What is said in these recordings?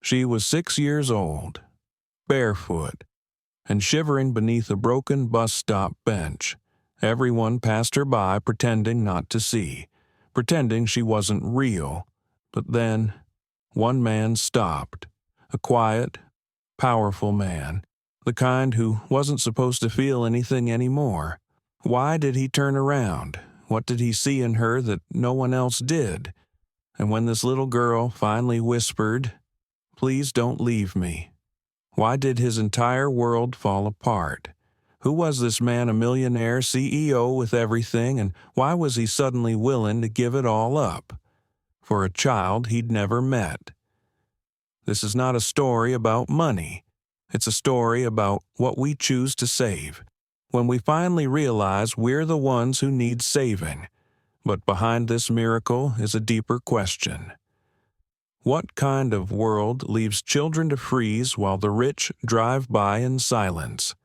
She was 6 years old, barefoot, and shivering beneath a broken bus stop bench. Everyone passed her by pretending not to see, pretending she wasn't real. But then, one man stopped, a quiet, powerful man, the kind who wasn't supposed to feel anything anymore. Why did he turn around? What did he see in her that no one else did? And when this little girl finally whispered, "Please don't leave me," why did his entire world fall apart? Who was this man, a millionaire CEO with everything, and why was he suddenly willing to give it all up? For a child he'd never met. This is not a story about money. It's a story about what we choose to save, when we finally realize we're the ones who need saving. But behind this miracle is a deeper question. What kind of world leaves children to freeze while the rich drive by in silence?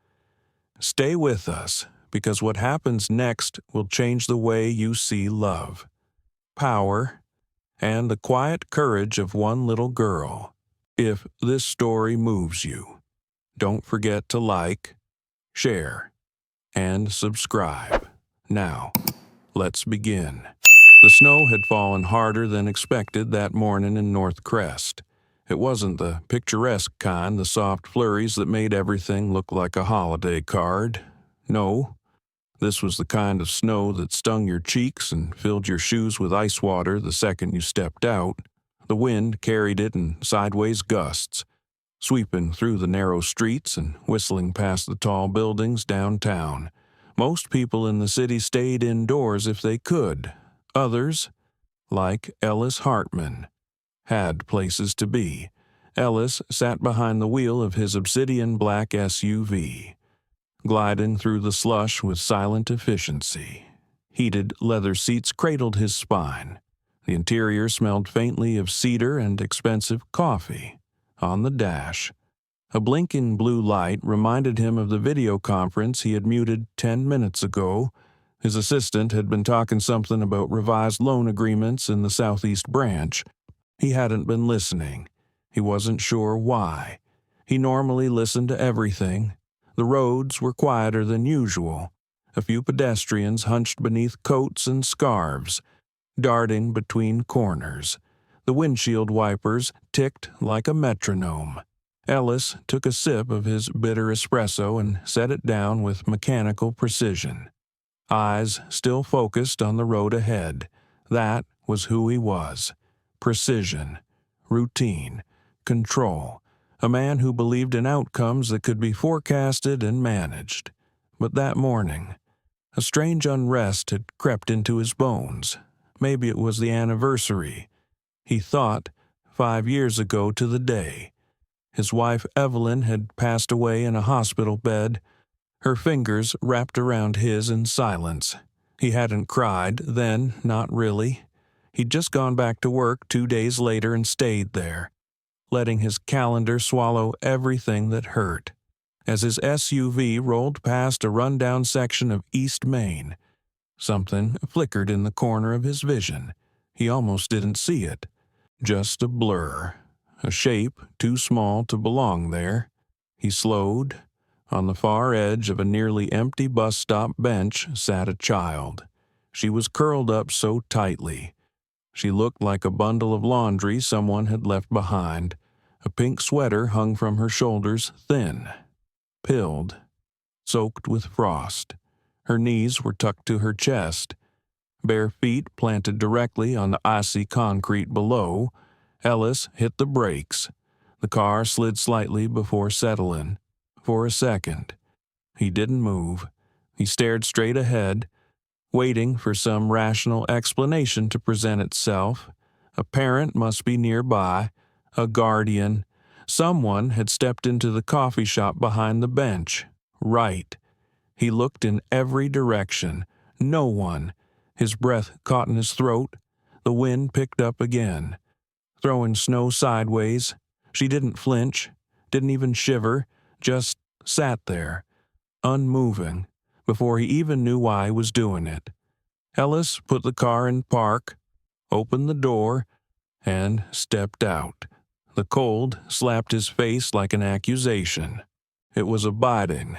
Stay with us, because what happens next will change the way you see love, power, and the quiet courage of one little girl. If this story moves you, don't forget to like, share, and subscribe. Now, let's begin. The snow had fallen harder than expected that morning in North Crest. It wasn't the picturesque kind, the soft flurries that made everything look like a holiday card. No, this was the kind of snow that stung your cheeks and filled your shoes with ice water the second you stepped out. The wind carried it in sideways gusts, sweeping through the narrow streets and whistling past the tall buildings downtown. Most people in the city stayed indoors if they could. Others, like Ellis Hartman, had places to be. Ellis sat behind the wheel of his obsidian black SUV, gliding through the slush with silent efficiency. Heated leather seats cradled his spine. The interior smelled faintly of cedar and expensive coffee. On the dash, a blinking blue light reminded him of the video conference he had muted 10 minutes ago. His assistant had been talking something about revised loan agreements in the Southeast branch. He hadn't been listening. He wasn't sure why. He normally listened to everything. The roads were quieter than usual. A few pedestrians hunched beneath coats and scarves, darting between corners. The windshield wipers ticked like a metronome. Ellis took a sip of his bitter espresso and set it down with mechanical precision. Eyes still focused on the road ahead. That was who he was. Precision, routine, control. A man who believed in outcomes that could be forecasted and managed. But that morning, a strange unrest had crept into his bones. Maybe it was the anniversary. He thought, 5 years ago to the day. His wife Evelyn had passed away in a hospital bed, her fingers wrapped around his in silence. He hadn't cried then, not really. He'd just gone back to work 2 days later and stayed there, letting his calendar swallow everything that hurt. As his SUV rolled past a rundown section of East Main, something flickered in the corner of his vision. He almost didn't see it. Just a blur, a shape too small to belong there. He slowed. On the far edge of a nearly empty bus stop bench sat a child. She was curled up so tightly. She looked like a bundle of laundry someone had left behind. A pink sweater hung from her shoulders, thin, pilled, soaked with frost. Her knees were tucked to her chest. Bare feet planted directly on the icy concrete below. Ellis hit the brakes. The car slid slightly before settling. For a second, he didn't move. He stared straight ahead, waiting for some rational explanation to present itself. A parent must be nearby, a guardian. Someone had stepped into the coffee shop behind the bench. Right. He looked in every direction. No one. His breath caught in his throat. The wind picked up again, throwing snow sideways. She didn't flinch, didn't even shiver, just sat there, unmoving, before he even knew why he was doing it. Ellis put the car in park, opened the door, and stepped out. The cold slapped his face like an accusation. It was a biting,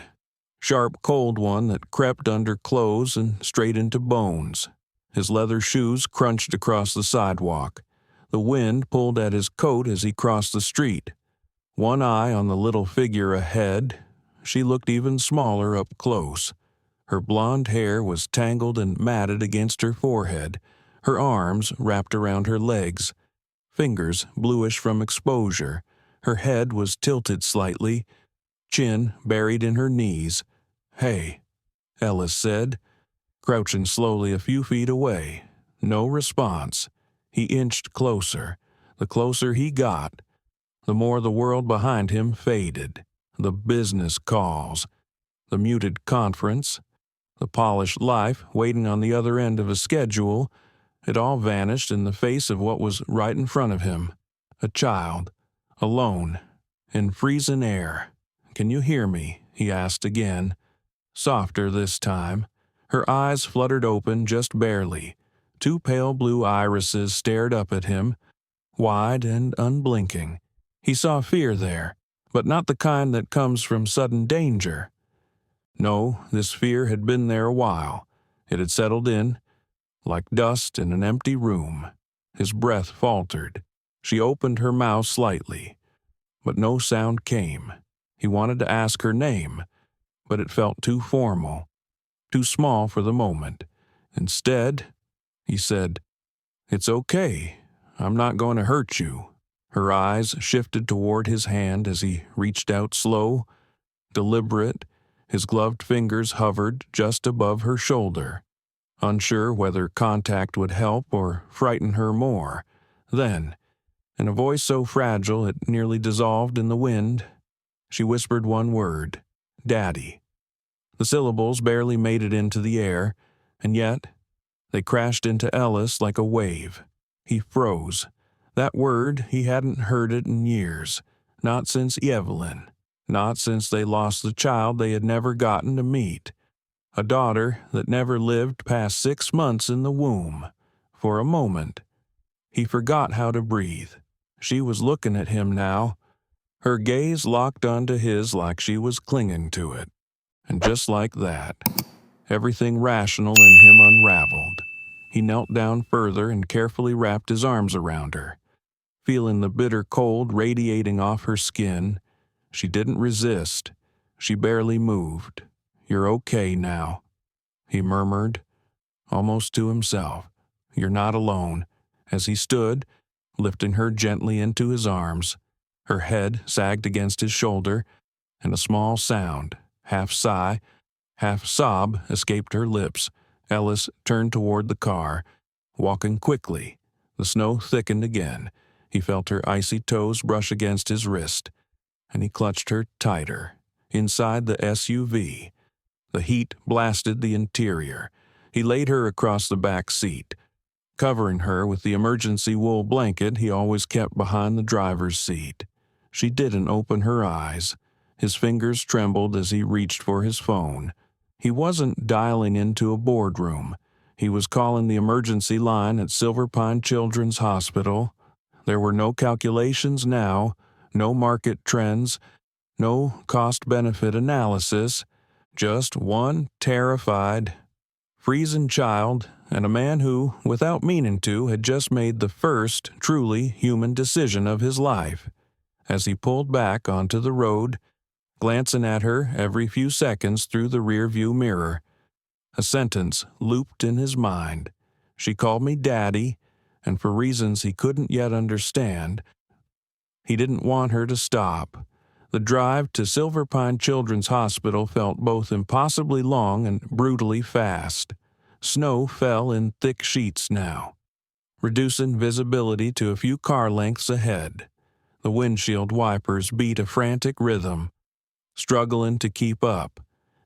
sharp, cold one that crept under clothes and straight into bones. His leather shoes crunched across the sidewalk. The wind pulled at his coat as he crossed the street. One eye on the little figure ahead, she looked even smaller up close. Her blonde hair was tangled and matted against her forehead, her arms wrapped around her legs, fingers bluish from exposure. Her head was tilted slightly, chin buried in her knees. "Hey," Ellis said, crouching slowly a few feet away. No response. He inched closer. The closer he got, the more the world behind him faded. The business calls, the muted conference, the polished life waiting on the other end of a schedule, it all vanished in the face of what was right in front of him. A child, alone, in freezing air. "Can you hear me?" he asked again. Softer this time. Her eyes fluttered open just barely. Two pale blue irises stared up at him, wide and unblinking. He saw fear there, but not the kind that comes from sudden danger. No, this fear had been there a while. It had settled in, like dust in an empty room. His breath faltered. She opened her mouth slightly, but no sound came. He wanted to ask her name, but it felt too formal, too small for the moment. Instead, he said, "It's okay. I'm not going to hurt you." Her eyes shifted toward his hand as he reached out slow, deliberate. His gloved fingers hovered just above her shoulder, unsure whether contact would help or frighten her more. Then, in a voice so fragile it nearly dissolved in the wind, she whispered one word, "Daddy." The syllables barely made it into the air, and yet they crashed into Ellis like a wave. He froze. That word, he hadn't heard it in years, not since Evelyn, not since they lost the child they had never gotten to meet, a daughter that never lived past 6 months in the womb. For a moment, he forgot how to breathe. She was looking at him now, her gaze locked onto his like she was clinging to it. And just like that, everything rational in him unraveled. He knelt down further and carefully wrapped his arms around her. Feeling the bitter cold radiating off her skin, she didn't resist. She barely moved. "You're okay now," he murmured, almost to himself. "You're not alone." As he stood, lifting her gently into his arms, her head sagged against his shoulder, and a small sound, half sigh, half sob, escaped her lips. Ellis turned toward the car, walking quickly. The snow thickened again. He felt her icy toes brush against his wrist, and he clutched her tighter. Inside the SUV, the heat blasted the interior. He laid her across the back seat, covering her with the emergency wool blanket he always kept behind the driver's seat. She didn't open her eyes. His fingers trembled as he reached for his phone. He wasn't dialing into a boardroom. He was calling the emergency line at Silver Pine Children's Hospital. There were no calculations now, no market trends, no cost-benefit analysis, just one terrified, freezing child and a man who, without meaning to, had just made the first truly human decision of his life. As he pulled back onto the road, glancing at her every few seconds through the rearview mirror, a sentence looped in his mind. She called me Daddy, and for reasons he couldn't yet understand, he didn't want her to stop. The drive to Silver Pine Children's Hospital felt both impossibly long and brutally fast. Snow fell in thick sheets now, reducing visibility to a few car lengths ahead. The windshield wipers beat a frantic rhythm. Struggling to keep up,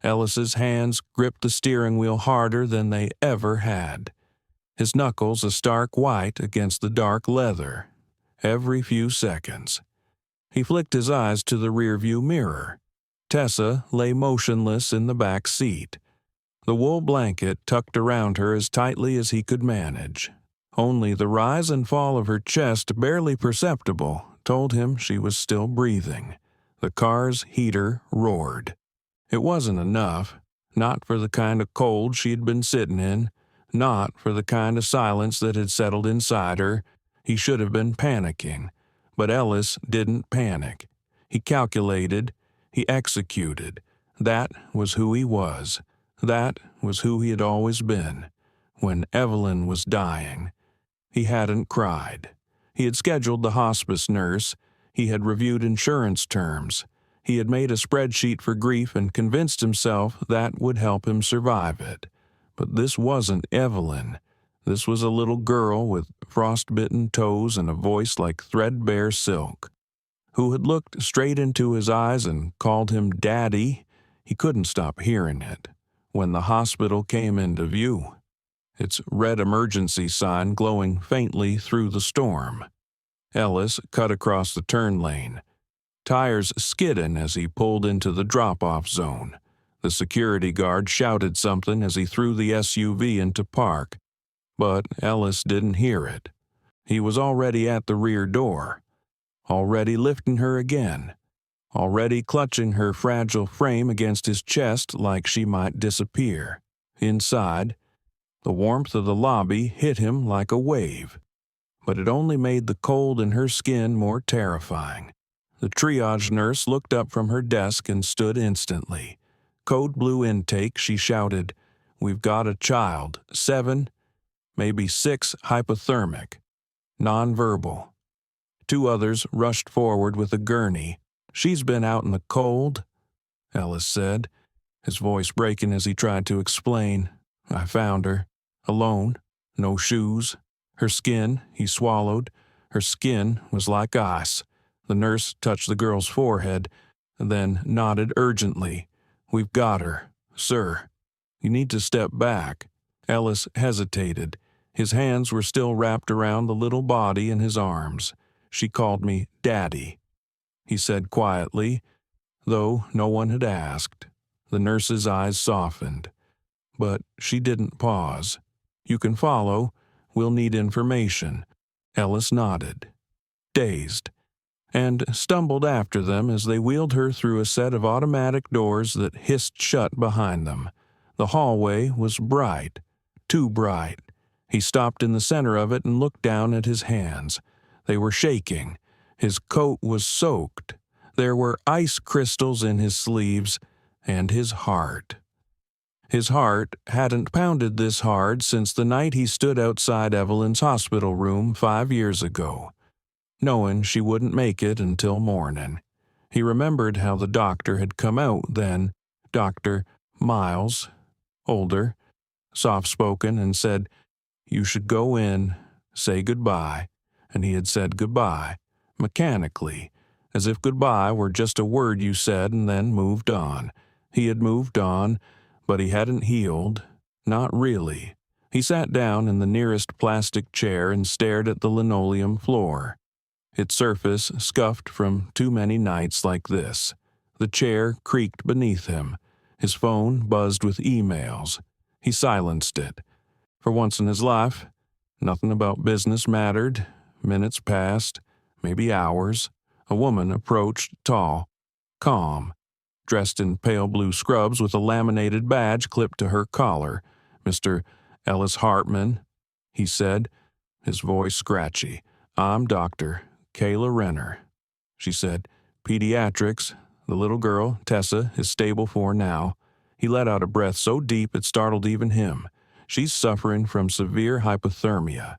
Ellis's hands gripped the steering wheel harder than they ever had, his knuckles a stark white against the dark leather. Every few seconds, he flicked his eyes to the rearview mirror. Tessa lay motionless in the back seat, the wool blanket tucked around her as tightly as he could manage. Only the rise and fall of her chest barely perceptible, told him she was still breathing. The car's heater roared. It wasn't enough, not for the kind of cold she'd been sitting in, not for the kind of silence that had settled inside her. He should have been panicking. But Ellis didn't panic. He calculated. He executed. That was who he was. That was who he had always been. When Evelyn was dying, he hadn't cried. He had scheduled the hospice nurse. He had reviewed insurance terms. He had made a spreadsheet for grief and convinced himself that would help him survive it. But this wasn't Evelyn. This was a little girl with frostbitten toes and a voice like threadbare silk, who had looked straight into his eyes and called him Daddy. He couldn't stop hearing it. When the hospital came into view, its red emergency sign glowing faintly through the storm, Ellis cut across the turn lane, tires skidding as he pulled into the drop-off zone. The security guard shouted something as he threw the SUV into park, but Ellis didn't hear it. He was already at the rear door, already lifting her again, already clutching her fragile frame against his chest like she might disappear. Inside, the warmth of the lobby hit him like a wave, but it only made the cold in her skin more terrifying. The triage nurse looked up from her desk and stood instantly. Code blue intake, she shouted, "We've got a child, 7, maybe 6 hypothermic, nonverbal." 2 others rushed forward with a gurney. "She's been out in the cold," Ellis said, his voice breaking as he tried to explain. "I found her, alone, no shoes. Her skin," he swallowed, "her skin was like ice." The nurse touched the girl's forehead, then nodded urgently. "We've got her, sir. You need to step back." Ellis hesitated. His hands were still wrapped around the little body in his arms. "She called me Daddy," he said quietly, though no one had asked. The nurse's eyes softened. But she didn't pause. "You can follow. We'll need information." Ellis nodded, dazed, and stumbled after them as they wheeled her through a set of automatic doors that hissed shut behind them. The hallway was bright, too bright. He stopped in the center of it and looked down at his hands. They were shaking. His coat was soaked. There were ice crystals in his sleeves, and his heart. His heart hadn't pounded this hard since the night he stood outside Evelyn's hospital room 5 years ago, knowing she wouldn't make it until morning. He remembered how the doctor had come out then, Dr. Miles, older, soft-spoken, and said, "You should go in, say goodbye," and he had said goodbye, mechanically, as if goodbye were just a word you said and then moved on. He had moved on, but he hadn't healed, not really. He sat down in the nearest plastic chair and stared at the linoleum floor, its surface scuffed from too many nights like this. The chair creaked beneath him. His phone buzzed with emails. He silenced it. For once in his life, nothing about business mattered. Minutes passed, maybe hours. A woman approached, tall, calm, dressed in pale blue scrubs with a laminated badge clipped to her collar. "Mr. Ellis Hartman," he said, his voice scratchy. "I'm Dr. Kayla Renner." She said, "Pediatrics. The little girl, Tessa, is stable for now." He let out a breath so deep it startled even him. "She's suffering from severe hypothermia."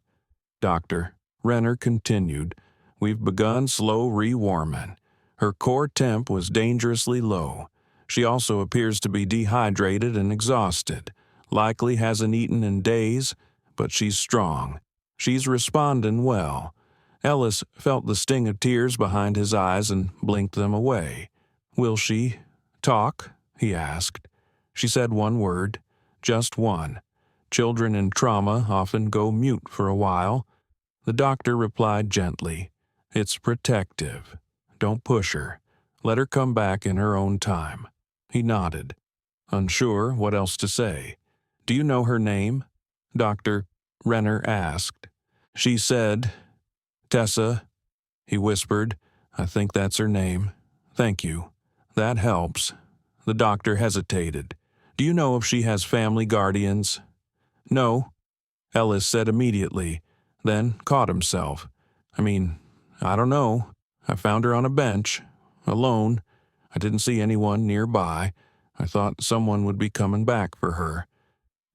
Dr. Renner continued, "We've begun slow rewarming. Her core temp was dangerously low. She also appears to be dehydrated and exhausted. Likely hasn't eaten in days, but she's strong. She's responding well." Ellis felt the sting of tears behind his eyes and blinked them away. "Will she talk?" he asked. She said one word, just one. Children in trauma often go mute for a while. The doctor replied gently, "It's protective. Don't push her. Let her come back in her own time." He nodded, unsure what else to say. "Do you know her name?" Dr. Renner asked. She said, "Tessa He whispered, "I think that's her name. Thank you. That helps." The doctor hesitated. "Do you know if she has family guardians?" "No," Ellis said immediately, then caught himself. I don't know. I found her on a bench, alone. I didn't see anyone nearby. I thought someone would be coming back for her.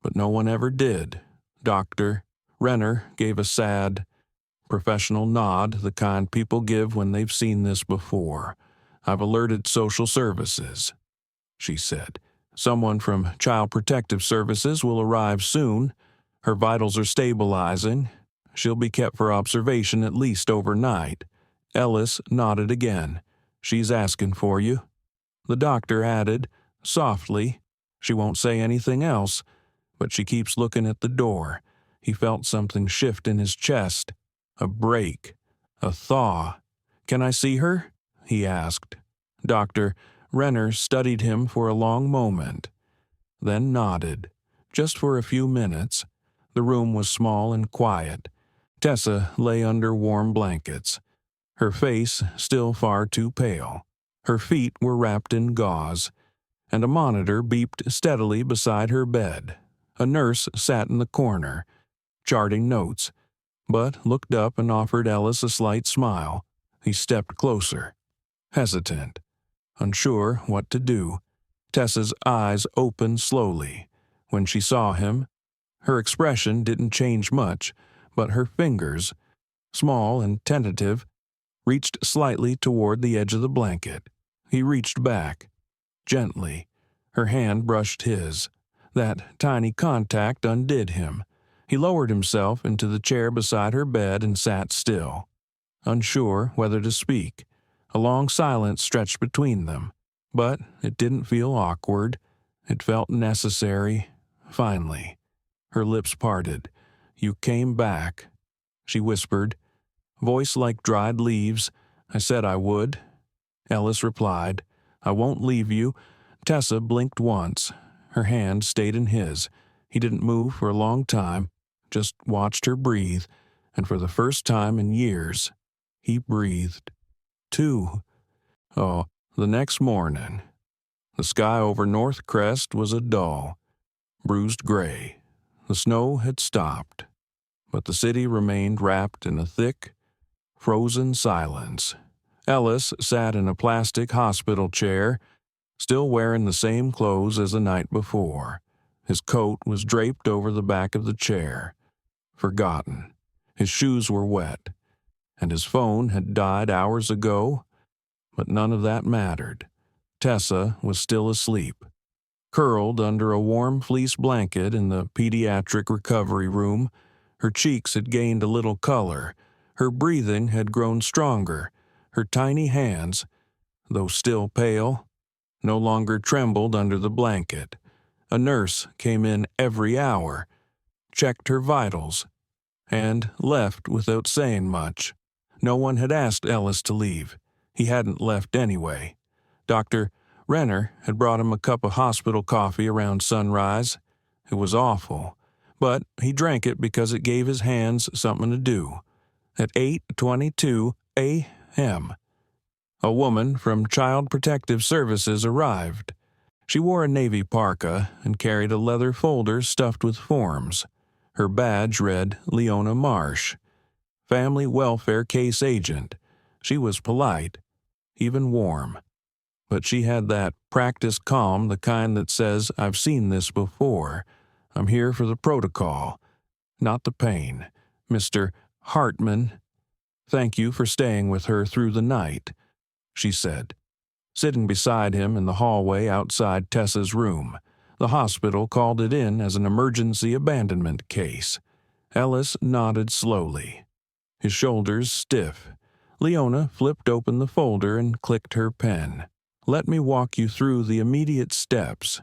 But no one ever did. Doctor Renner gave a sad, professional nod, the kind people give when they've seen this before. "I've alerted social services," she said. "Someone from Child Protective Services will arrive soon. Her vitals are stabilizing. She'll be kept for observation at least overnight." Ellis nodded again. "She's asking for you." The doctor added, softly, "She won't say anything else, but she keeps looking at the door." He felt something shift in his chest. A break. A thaw. "Can I see her?" he asked. Dr. Renner studied him for a long moment, then nodded. Just for a few minutes. The room was small and quiet. Tessa lay under warm blankets, her face still far too pale. Her feet were wrapped in gauze, and a monitor beeped steadily beside her bed. A nurse sat in the corner, charting notes, but looked up and offered Ellis a slight smile. He stepped closer, hesitant, unsure what to do. Tessa's eyes opened slowly. When she saw him, her expression didn't change much, but her fingers, small and tentative, reached slightly toward the edge of the blanket. He reached back. Gently, her hand brushed his. That tiny contact undid him. He lowered himself into the chair beside her bed and sat still, unsure whether to speak. A long silence stretched between them, but it didn't feel awkward. It felt necessary. Finally, her lips parted. "You came back," she whispered, voice like dried leaves. "I said I would." Ellis replied, "I won't leave you." Tessa blinked once. Her hand stayed in his. He didn't move for a long time, just watched her breathe, and for the first time in years, he breathed, too. Oh, the next morning, the sky over North Crest was a dull, bruised gray. The snow had stopped, but the city remained wrapped in a thick, frozen silence. Ellis sat in a plastic hospital chair, still wearing the same clothes as the night before. His coat was draped over the back of the chair, forgotten. His shoes were wet, and his phone had died hours ago, but none of that mattered. Tessa was still asleep, curled under a warm fleece blanket in the pediatric recovery room. Her cheeks had gained a little color. Her breathing had grown stronger. Her tiny hands, though still pale, no longer trembled under the blanket. A nurse came in every hour, checked her vitals, and left without saying much. No one had asked Ellis to leave. He hadn't left anyway. Dr. Renner had brought him a cup of hospital coffee around sunrise. It was awful, but he drank it because it gave his hands something to do. At 8:22 a.m., a woman from Child Protective Services arrived. She wore a navy parka and carried a leather folder stuffed with forms. Her badge read Leona Marsh, Family Welfare Case Agent. She was polite, even warm. But she had that practiced calm, the kind that says, "I've seen this before. I'm here for the protocol, not the pain. Mr. Hartman, thank you for staying with her through the night," she said, sitting beside him in the hallway outside Tessa's room. The hospital called it in as an emergency abandonment case. Ellis nodded slowly, his shoulders stiff. Leona flipped open the folder and clicked her pen. "Let me walk you through the immediate steps,"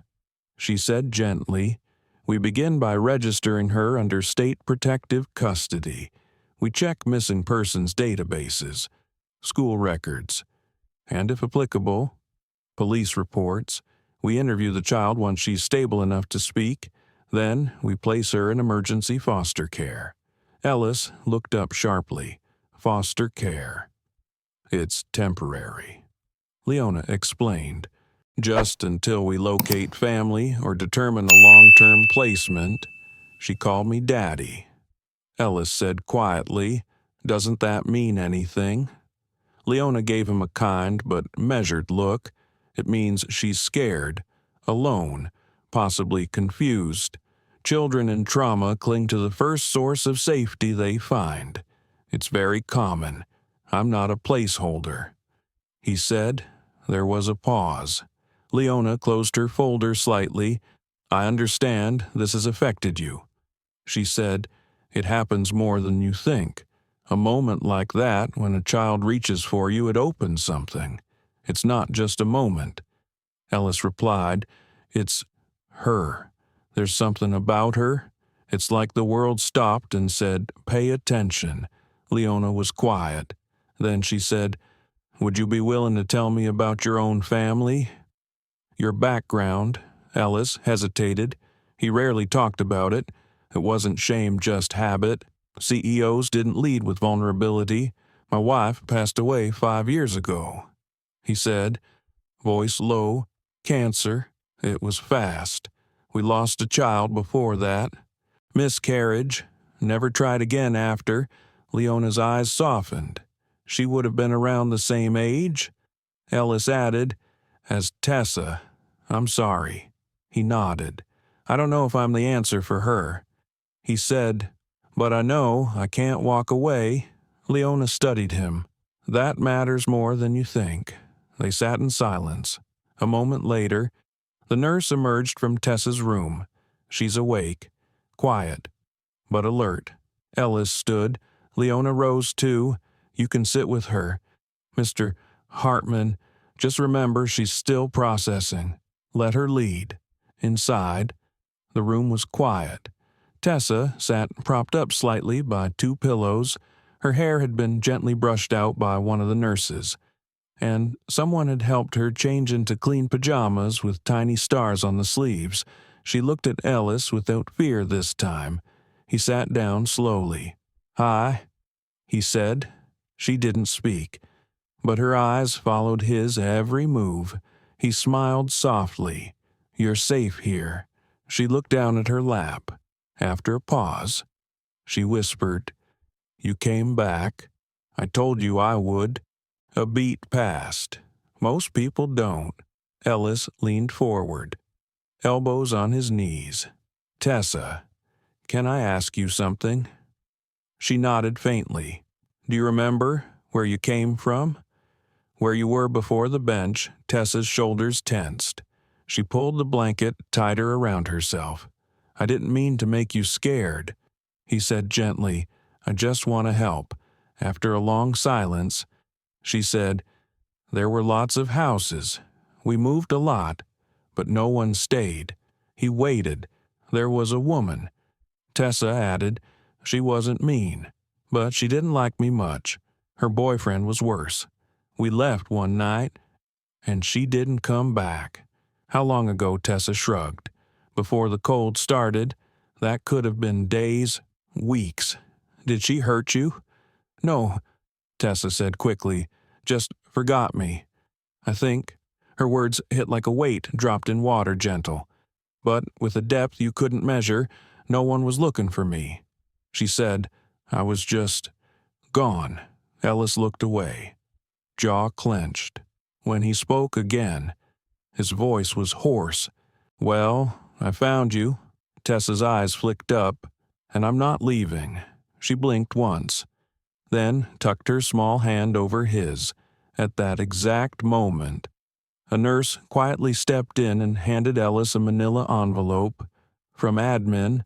she said gently. "We begin by registering her under state protective custody. We check missing persons databases, school records, and if applicable, police reports. We interview the child once she's stable enough to speak. Then we place her in emergency foster care." Ellis looked up sharply. Foster care. It's temporary. Leona explained. Just until we locate family or determine a long-term placement. She called me Daddy. Ellis said quietly, "Doesn't that mean anything?" Leona gave him a kind but measured look. It means she's scared, alone, possibly confused. Children in trauma cling to the first source of safety they find. It's very common. I'm not a placeholder. He said. There was a pause. Leona closed her folder slightly. I understand this has affected you. She said, it happens more than you think. A moment like that, when a child reaches for you, it opens something. It's not just a moment. Ellis replied, it's her. There's something about her. It's like the world stopped and said, pay attention. Leona was quiet. Then she said, would you be willing to tell me about your own family? Your background. Ellis hesitated. He rarely talked about it. It wasn't shame, just habit. CEOs didn't lead with vulnerability. My wife passed away 5 years ago. He said, voice low, cancer. It was fast. We lost a child before that. Miscarriage. Never tried again after. Leona's eyes softened. She would have been around the same age? Ellis added, as Tessa. I'm sorry. He nodded. I don't know if I'm the answer for her. He said, but I know I can't walk away. Leona studied him. That matters more than you think. They sat in silence. A moment later, the nurse emerged from Tessa's room. She's awake, quiet, but alert. Ellis stood. Leona rose too. You can sit with her. Mr. Hartman, just remember she's still processing. Let her lead. Inside, the room was quiet. Tessa sat propped up slightly by 2 pillows. Her hair had been gently brushed out by one of the nurses, and someone had helped her change into clean pajamas with tiny stars on the sleeves. She looked at Ellis without fear this time. He sat down slowly. Hi, he said. She didn't speak, but her eyes followed his every move. He smiled softly. You're safe here. She looked down at her lap. After a pause, she whispered, you came back. I told you I would. A beat passed. Most people don't. Ellis leaned forward, elbows on his knees. Tessa, can I ask you something? She nodded faintly. Do you remember where you came from? Where you were before the bench. Tessa's shoulders tensed. She pulled the blanket tighter around herself. I didn't mean to make you scared. He said gently, I just want to help. After a long silence, she said, there were lots of houses. We moved a lot, but no one stayed. He waited. There was a woman. Tessa added, she wasn't mean, but she didn't like me much. Her boyfriend was worse. We left one night, and she didn't come back. How long ago? Tessa shrugged. Before the cold started. That could have been days, weeks. Did she hurt you? No, Tessa said quickly. Just forgot me. I think. Her words hit like a weight dropped in water, gentle. But with a depth you couldn't measure, no one was looking for me. She said, I was just gone. Ellis looked away. Jaw clenched. When he spoke again, his voice was hoarse. Well, I found you. Tessa's eyes flicked up, and I'm not leaving. She blinked once, then tucked her small hand over his. At that exact moment, a nurse quietly stepped in and handed Ellis a manila envelope. From admin,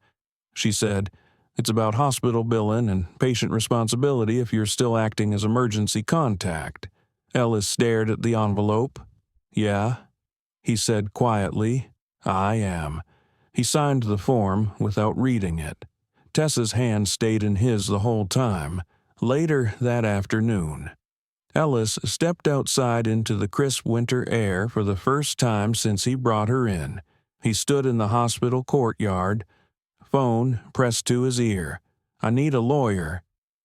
she said, it's about hospital billing and patient responsibility if you're still acting as emergency contact. Ellis stared at the envelope. Yeah, he said quietly. I am. He signed the form without reading it. Tessa's hand stayed in his the whole time. Later that afternoon, Ellis stepped outside into the crisp winter air for the first time since he brought her in. He stood in the hospital courtyard, phone pressed to his ear. I need a lawyer.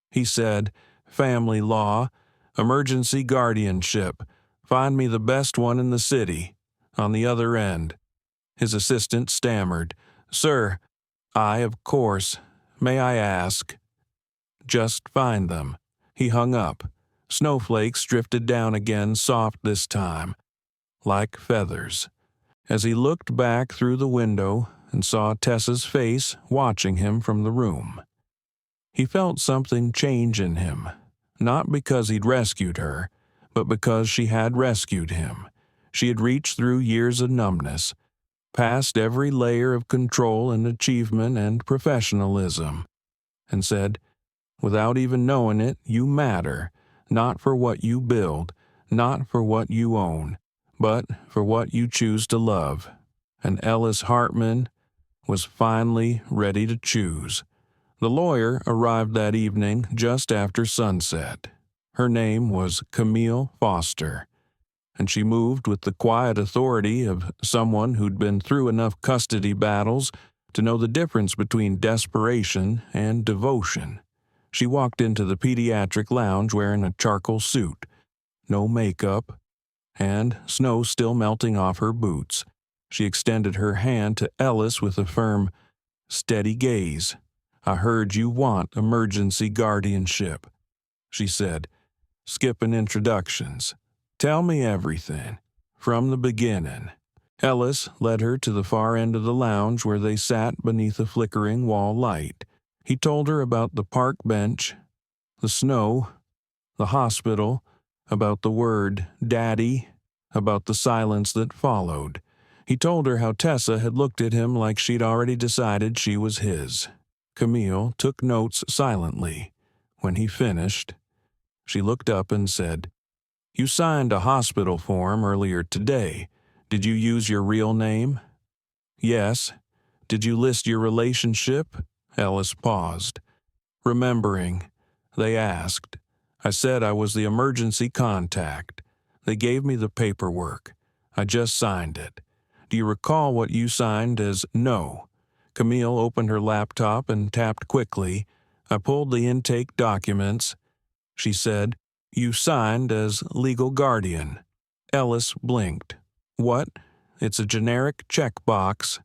He said, family law. Emergency guardianship. Find me the best one in the city. On the other end. His assistant stammered. Sir, of course. May I ask? Just find them. He hung up. Snowflakes drifted down again, soft this time, like feathers. As he looked back through the window and saw Tessa's face watching him from the room, he felt something change in him, not because he'd rescued her, but because she had rescued him. She had reached through years of numbness, past every layer of control and achievement and professionalism, and said, without even knowing it, you matter, not for what you build, not for what you own, but for what you choose to love. And Ellis Hartman was finally ready to choose. The lawyer arrived that evening just after sunset. Her name was Camille Foster, and she moved with the quiet authority of someone who'd been through enough custody battles to know the difference between desperation and devotion. She walked into the pediatric lounge wearing a charcoal suit, no makeup, and snow still melting off her boots. She extended her hand to Ellis with a firm, steady gaze. I heard you want emergency guardianship, she said, skipping introductions. Tell me everything, from the beginning. Ellis led her to the far end of the lounge where they sat beneath a flickering wall light. He told her about the park bench, the snow, the hospital, about the word Daddy, about the silence that followed. He told her how Tessa had looked at him like she'd already decided she was his. Camille took notes silently. When he finished, she looked up and said, You signed a hospital form earlier today. Did you use your real name? Yes. Did you list your relationship? Ellis paused. Remembering, they asked. I said I was the emergency contact. They gave me the paperwork. I just signed it. Do you recall what you signed as no? Camille opened her laptop and tapped quickly. I pulled the intake documents. She said, You signed as legal guardian. Ellis blinked. What? It's a generic checkbox.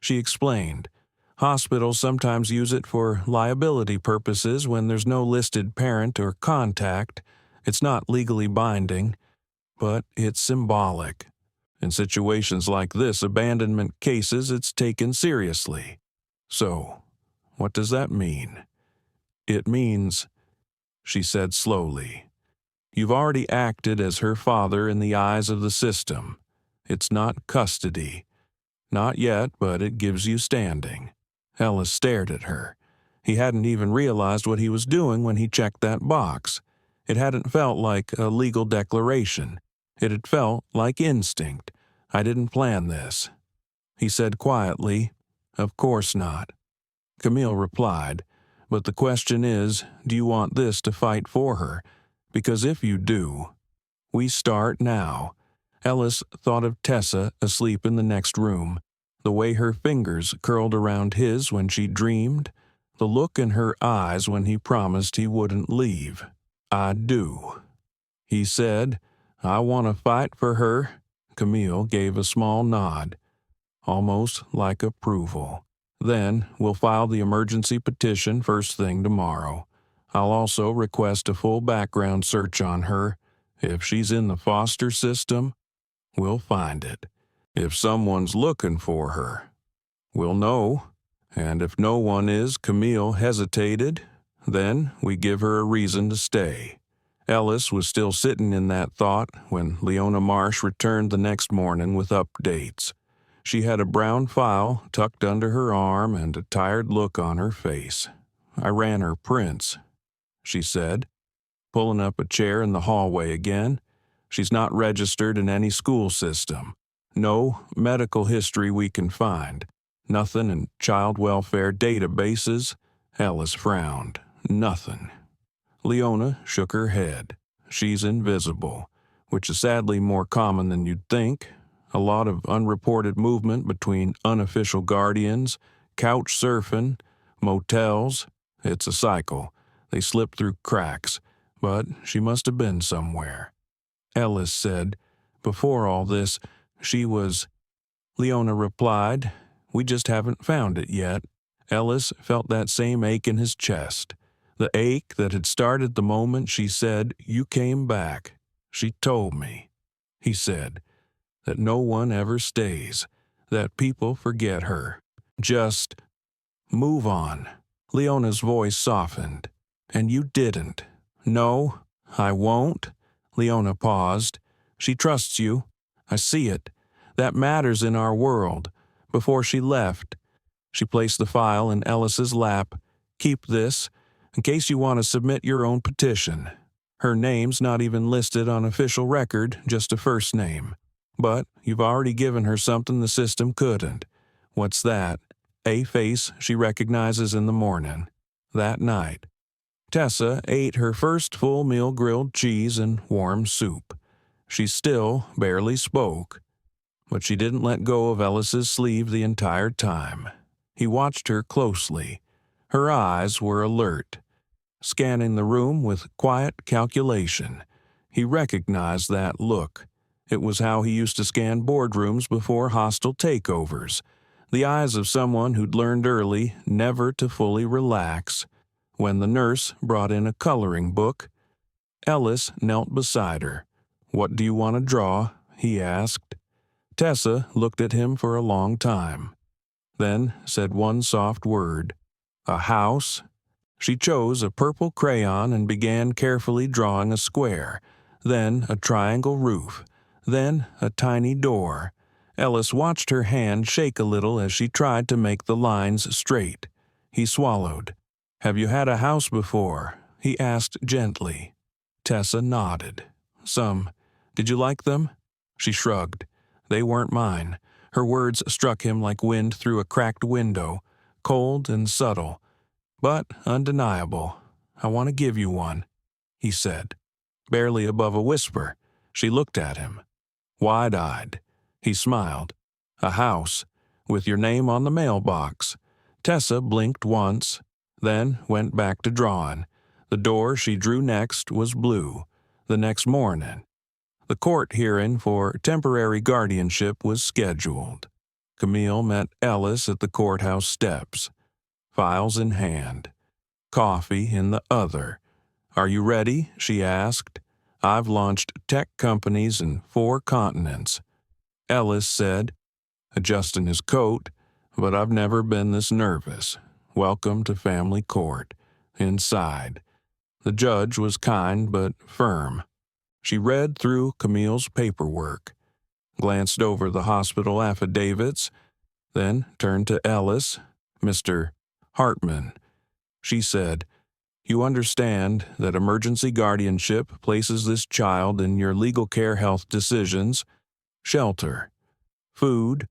She explained. Hospitals sometimes use it for liability purposes when there's no listed parent or contact. It's not legally binding, but it's symbolic. In situations like this, abandonment cases, it's taken seriously. So, what does that mean? It means, she said slowly, you've already acted as her father in the eyes of the system. It's not custody. Not yet, but it gives you standing. Ellis stared at her. He hadn't even realized what he was doing when he checked that box. It hadn't felt like a legal declaration. It had felt like instinct. I didn't plan this. He said quietly, Of course not. Camille replied, But the question is, do you want this to fight for her? Because if you do, we start now. Ellis thought of Tessa asleep in the next room, the way her fingers curled around his when she dreamed, the look in her eyes when he promised he wouldn't leave. I do. He said, I want to fight for her. Camille gave a small nod, almost like approval. Then we'll file the emergency petition first thing tomorrow. I'll also request a full background search on her. If she's in the foster system, we'll find it. If someone's looking for her, we'll know. And if no one is, Camille hesitated, then we give her a reason to stay. Ellis was still sitting in that thought when Leona Marsh returned the next morning with updates. She had a brown file tucked under her arm and a tired look on her face. I ran her prints, she said, pulling up a chair in the hallway again. She's not registered in any school system. No medical history we can find. Nothing in child welfare databases. Ellis frowned. Nothing. Leona shook her head. She's invisible, which is sadly more common than you'd think. A lot of unreported movement between unofficial guardians, couch surfing, motels. It's a cycle. They slip through cracks, but she must have been somewhere. Ellis said, "Before all this, she was—" Leona replied, "We just haven't found it yet." Ellis felt that same ache in his chest, the ache that had started the moment she said, "You came back. She told me," he said, "that no one ever stays, that people forget her. Just move on." Leona's voice softened. "And you didn't." "No, I won't." Leona paused. "She trusts you. I see it. That matters in our world." Before she left, she placed the file in Ellis's lap. "Keep this, in case you want to submit your own petition. Her name's not even listed on official record, just a first name. But you've already given her something the system couldn't." "What's that?" "A face she recognizes in the morning." That night, Tessa ate her first full meal, grilled cheese and warm soup. She still barely spoke, but she didn't let go of Ellis's sleeve the entire time. He watched her closely. Her eyes were alert, scanning the room with quiet calculation. He recognized that look. It was how he used to scan boardrooms before hostile takeovers. The eyes of someone who'd learned early never to fully relax. When the nurse brought in a coloring book, Ellis knelt beside her. "What do you want to draw?" he asked. Tessa looked at him for a long time, then said one soft word, "A house." She chose a purple crayon and began carefully drawing a square, then a triangle roof, then a tiny door. Ellis watched her hand shake a little as she tried to make the lines straight. He swallowed. "Have you had a house before?" he asked gently. Tessa nodded. "Some. Did you like them?" She shrugged. "They weren't mine." Her words struck him like wind through a cracked window, cold and subtle, but undeniable. "I want to give you one," he said. Barely above a whisper, she looked at him, wide-eyed. He smiled. "A house, with your name on the mailbox." Tessa blinked once, then went back to drawing. The door she drew next was blue. The next morning, the court hearing for temporary guardianship was scheduled. Camille met Ellis at the courthouse steps, files in hand, coffee in the other. "Are you ready?" she asked. "I've launched tech companies in 4 continents." Ellis said, adjusting his coat, "But I've never been this nervous. Welcome to family court." Inside, the judge was kind but firm. She read through Camille's paperwork, glanced over the hospital affidavits, then turned to Ellis. "Mr. Hartman," she said, "you understand that emergency guardianship places this child in your legal care health decisions, shelter, food,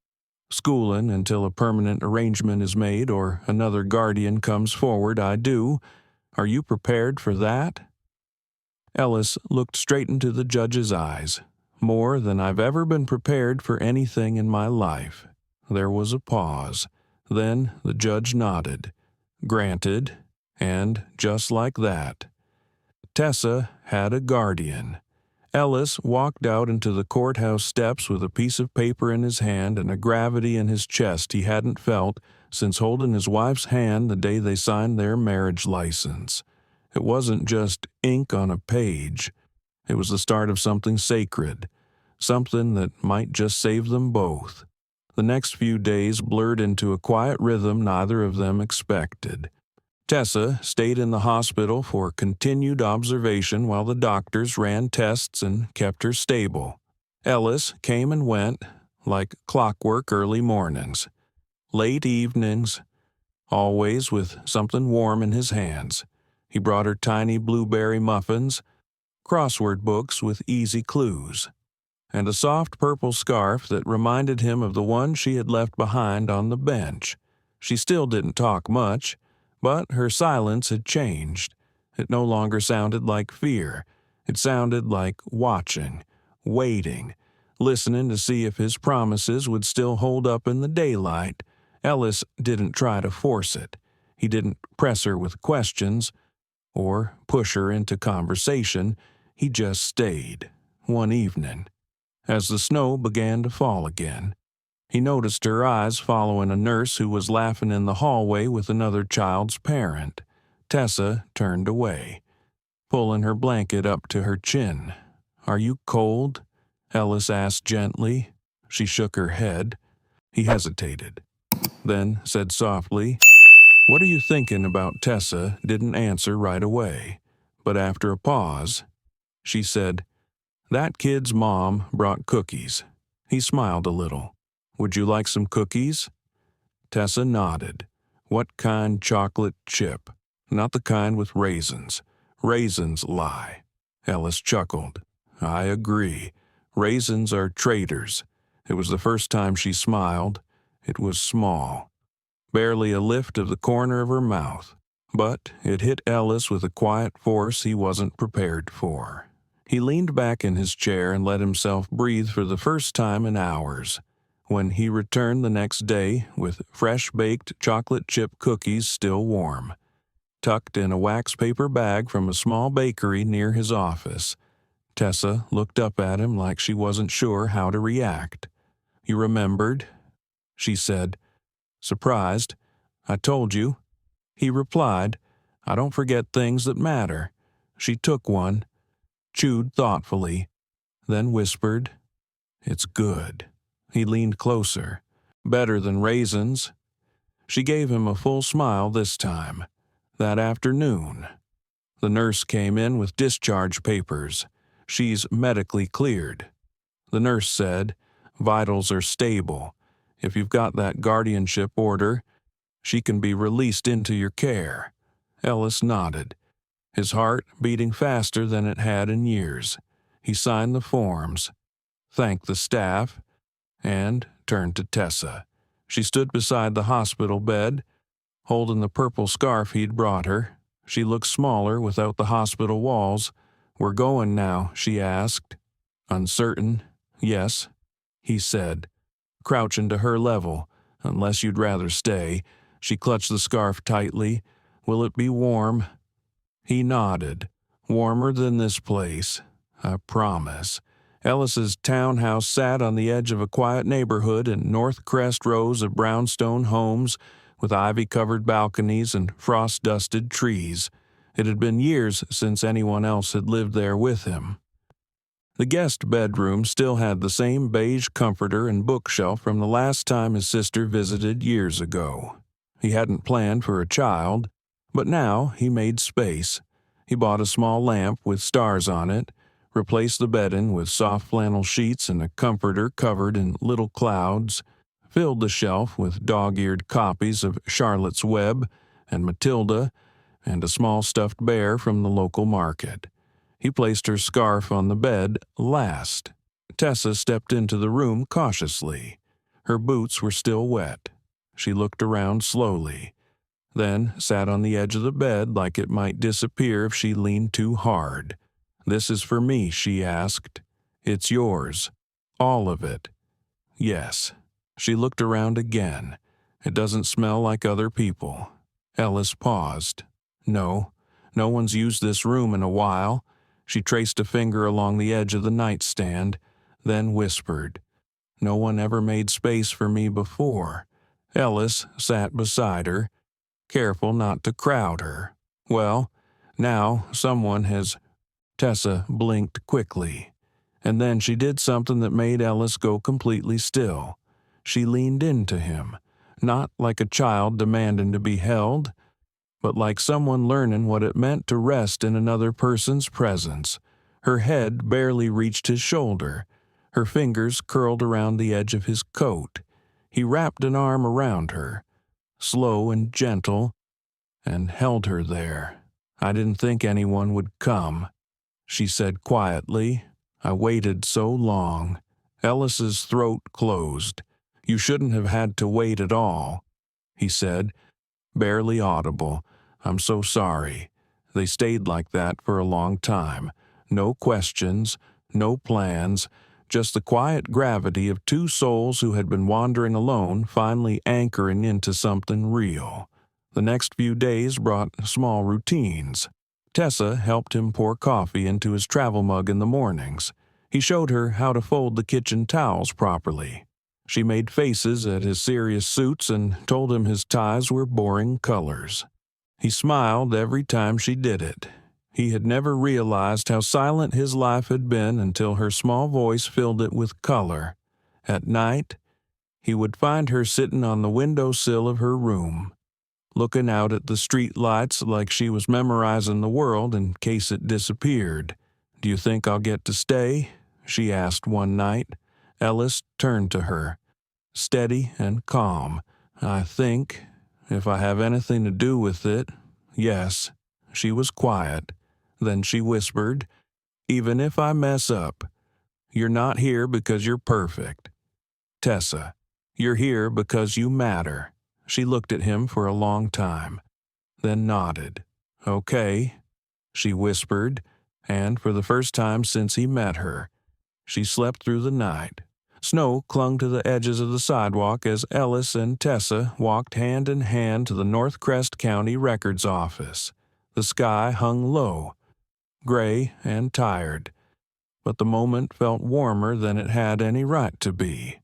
schooling until a permanent arrangement is made or another guardian comes forward. I do. Are you prepared for that?" Ellis looked straight into the judge's eyes. "More than I've ever been prepared for anything in my life." There was a pause. Then the judge nodded. "Granted." And just like that, Tessa had a guardian. Ellis walked out into the courthouse steps with a piece of paper in his hand and a gravity in his chest he hadn't felt since holding his wife's hand the day they signed their marriage license. It wasn't just ink on a page. It was the start of something sacred, something that might just save them both. The next few days blurred into a quiet rhythm neither of them expected. Tessa stayed in the hospital for continued observation while the doctors ran tests and kept her stable. Ellis came and went, like clockwork early mornings, late evenings, always with something warm in his hands. He brought her tiny blueberry muffins, crossword books with easy clues, and a soft purple scarf that reminded him of the one she had left behind on the bench. She still didn't talk much, but her silence had changed. It no longer sounded like fear. It sounded like watching, waiting, listening to see if his promises would still hold up in the daylight. Ellis didn't try to force it. He didn't press her with questions, or push her into conversation. He just stayed. One evening, as the snow began to fall again, he noticed her eyes following a nurse who was laughing in the hallway with another child's parent. Tessa turned away, pulling her blanket up to her chin. "Are you cold?" Ellis asked gently. She shook her head. He hesitated, then said softly, "What are you thinking about?" Tessa didn't answer right away, but after a pause, she said, "That kid's mom brought cookies." He smiled a little. "Would you like some cookies?" Tessa nodded. "What kind chocolate chip?" "Not the kind with raisins. Raisins lie." Ellis chuckled. "I agree. Raisins are traitors." It was the first time she smiled. It was small, barely a lift of the corner of her mouth, but it hit Ellis with a quiet force he wasn't prepared for. He leaned back in his chair and let himself breathe for the first time in hours. When he returned the next day with fresh-baked chocolate chip cookies still warm, tucked in a wax paper bag from a small bakery near his office, Tessa looked up at him like she wasn't sure how to react. "You remembered?" she said, surprised. "I told you." He replied, "I don't forget things that matter." She took one, chewed thoughtfully, then whispered, "It's good." He leaned closer. "Better than raisins." She gave him a full smile this time. That afternoon, the nurse came in with discharge papers. "She's medically cleared." The nurse said, "Vitals are stable. If you've got that guardianship order, she can be released into your care." Ellis nodded, his heart beating faster than it had in years. He signed the forms, thanked the staff, and turned to Tessa. She stood beside the hospital bed, holding the purple scarf he'd brought her. She looked smaller without the hospital walls. "We're going now?" she asked. Uncertain. "Yes," he said, crouching to her level. "Unless you'd rather stay." She clutched the scarf tightly. "Will it be warm?" He nodded. "Warmer than this place, I promise." Ellis's townhouse sat on the edge of a quiet neighborhood in North Crest rows of brownstone homes with ivy-covered balconies and frost-dusted trees. It had been years since anyone else had lived there with him. The guest bedroom still had the same beige comforter and bookshelf from the last time his sister visited years ago. He hadn't planned for a child, but now he made space. He bought a small lamp with stars on it, replaced the bedding with soft flannel sheets and a comforter covered in little clouds, filled the shelf with dog-eared copies of Charlotte's Web and Matilda and a small stuffed bear from the local market. He placed her scarf on the bed last. Tessa stepped into the room cautiously. Her boots were still wet. She looked around slowly, then sat on the edge of the bed like it might disappear if she leaned too hard. "This is for me?" she asked. "It's yours. All of it?" "Yes." She looked around again. "It doesn't smell like other people." Ellis paused. "No. No one's used this room in a while." She traced a finger along the edge of the nightstand, then whispered, "No one ever made space for me before." Ellis sat beside her, careful not to crowd her. "Well, now someone has—" Tessa blinked quickly, and then she did something that made Ellis go completely still. She leaned into him, not like a child demanding to be held, but like someone learning what it meant to rest in another person's presence. Her head barely reached his shoulder. Her fingers curled around the edge of his coat. He wrapped an arm around her, slow and gentle, and held her there. "I didn't think anyone would come," she said quietly. "I waited so long." Ellis's throat closed. "You shouldn't have had to wait at all," he said, barely audible. "I'm so sorry." They stayed like that for a long time. No questions, no plans, just the quiet gravity of two souls who had been wandering alone finally anchoring into something real. The next few days brought small routines. Tessa helped him pour coffee into his travel mug in the mornings. He showed her how to fold the kitchen towels properly. She made faces at his serious suits and told him his ties were boring colors. He smiled every time she did it. He had never realized how silent his life had been until her small voice filled it with color. At night, he would find her sitting on the windowsill of her room, looking out at the street lights like she was memorizing the world in case it disappeared. "Do you think I'll get to stay?" she asked one night. Ellis turned to her, steady and calm. "I think, if I have anything to do with it, yes." She was quiet. Then she whispered, "Even if I mess up, you're not here because you're perfect. Tessa, you're here because you matter." She looked at him for a long time, then nodded. "Okay," she whispered, and for the first time since he met her, she slept through the night. Snow clung to the edges of the sidewalk as Ellis and Tessa walked hand in hand to the Northcrest County Records office. The sky hung low, gray and tired, but the moment felt warmer than it had any right to be.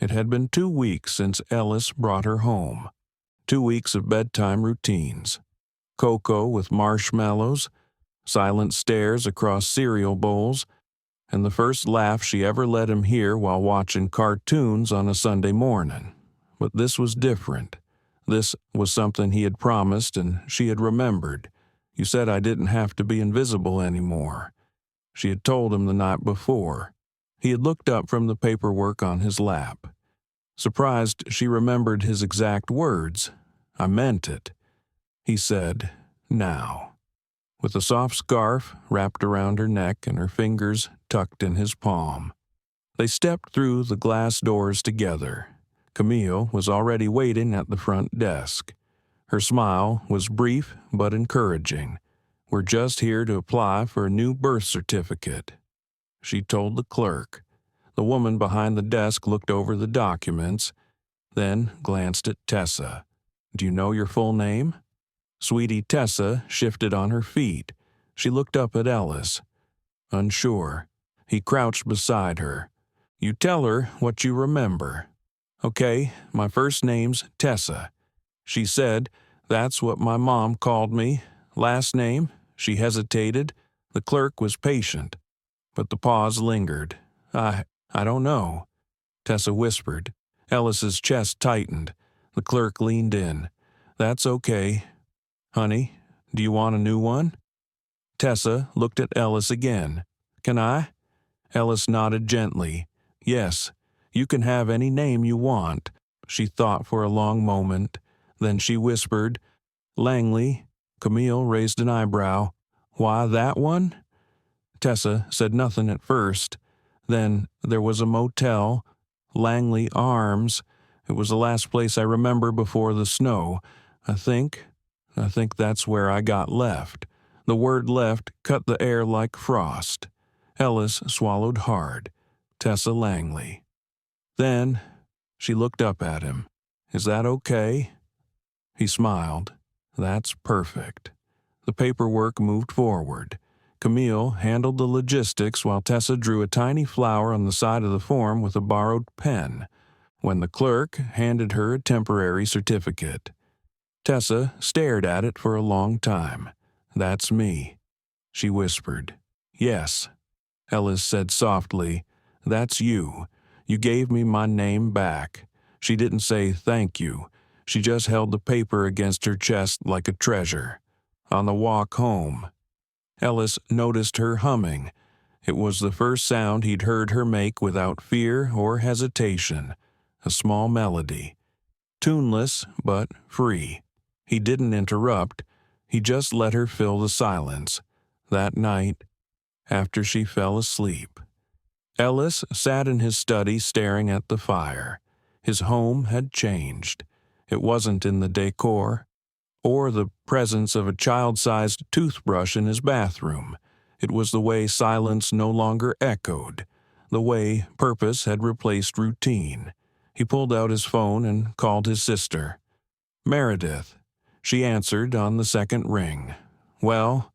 It had been 2 weeks since Ellis brought her home. 2 weeks of bedtime routines. Cocoa with marshmallows, silent stares across cereal bowls, and the first laugh she ever let him hear while watching cartoons on a Sunday morning. But this was different. This was something he had promised and she had remembered. "You said I didn't have to be invisible anymore," she had told him the night before. He had looked up from the paperwork on his lap. Surprised she remembered his exact words. "I meant it," he said, now, with a soft scarf wrapped around her neck and her fingers tucked in his palm. They stepped through the glass doors together. Camille was already waiting at the front desk. Her smile was brief but encouraging. "We're just here to apply for a new birth certificate," she told the clerk. The woman behind the desk looked over the documents, then glanced at Tessa. "Do you know your full name?" Sweetie Tessa shifted on her feet. She looked up at Ellis. Unsure, he crouched beside her. "You tell her what you remember." "Okay, my first name's Tessa." She said, "That's what my mom called me." "Last name?" She hesitated. The clerk was patient, but the pause lingered. I don't know," Tessa whispered. Ellis's chest tightened. The clerk leaned in. "That's okay. Honey, do you want a new one?" Tessa looked at Ellis again. "Can I?" Ellis nodded gently. "Yes, you can have any name you want." She thought for a long moment. Then she whispered, "Langley." Camille raised an eyebrow. "Why that one?" Tessa said nothing at first. Then there was a motel, Langley Arms. It was the last place I remember before the snow. I think that's where I got left." The word "left" cut the air like frost. Ellis swallowed hard. Tessa Langley. Then she looked up at him. "Is that okay?" He smiled. "That's perfect." The paperwork moved forward. Camille handled the logistics while Tessa drew a tiny flower on the side of the form with a borrowed pen, when the clerk handed her a temporary certificate. Tessa stared at it for a long time. "That's me," she whispered. "Yes," Ellis said softly. "That's you. You gave me my name back." She didn't say thank you. She just held the paper against her chest like a treasure. On the walk home, Ellis noticed her humming. It was the first sound he'd heard her make without fear or hesitation. A small melody. Tuneless, but free. He didn't interrupt. He just let her fill the silence. That night, after she fell asleep, Ellis sat in his study staring at the fire. His home had changed. It wasn't in the decor, or the presence of a child-sized toothbrush in his bathroom. It was the way silence no longer echoed, the way purpose had replaced routine. He pulled out his phone and called his sister. "Meredith." She answered on the second ring. "Well?"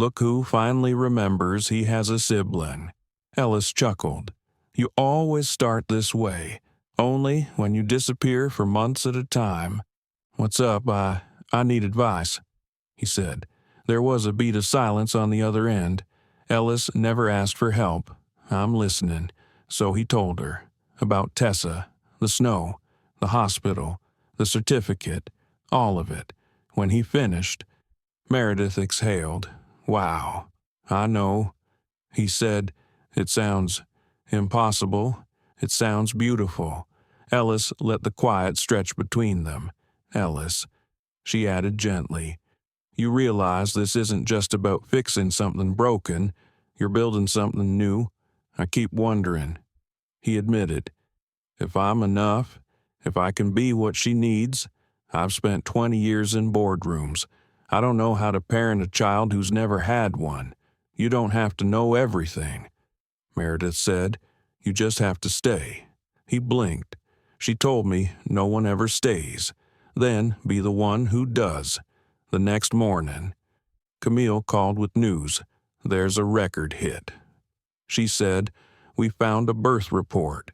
Look who finally remembers he has a sibling. Ellis chuckled. You always start this way, only when you disappear for months at a time. What's up? I need advice, he said. There was a beat of silence on the other end. Ellis never asked for help. I'm listening. So he told her. About Tessa, the snow, the hospital, the certificate, all of it. When he finished, Meredith exhaled. Wow. I know. He said, it sounds impossible. It sounds beautiful. Ellis let the quiet stretch between them. Ellis, she added gently, you realize this isn't just about fixing something broken. You're building something new. I keep wondering. He admitted, if I'm enough, if I can be what she needs. I've spent 20 years in boardrooms. I don't know how to parent a child who's never had one. You don't have to know everything, Meredith said. You just have to stay. He blinked. She told me no one ever stays. Then be the one who does. The next morning, Camille called with news. There's a record hit. She said, we found a birth report.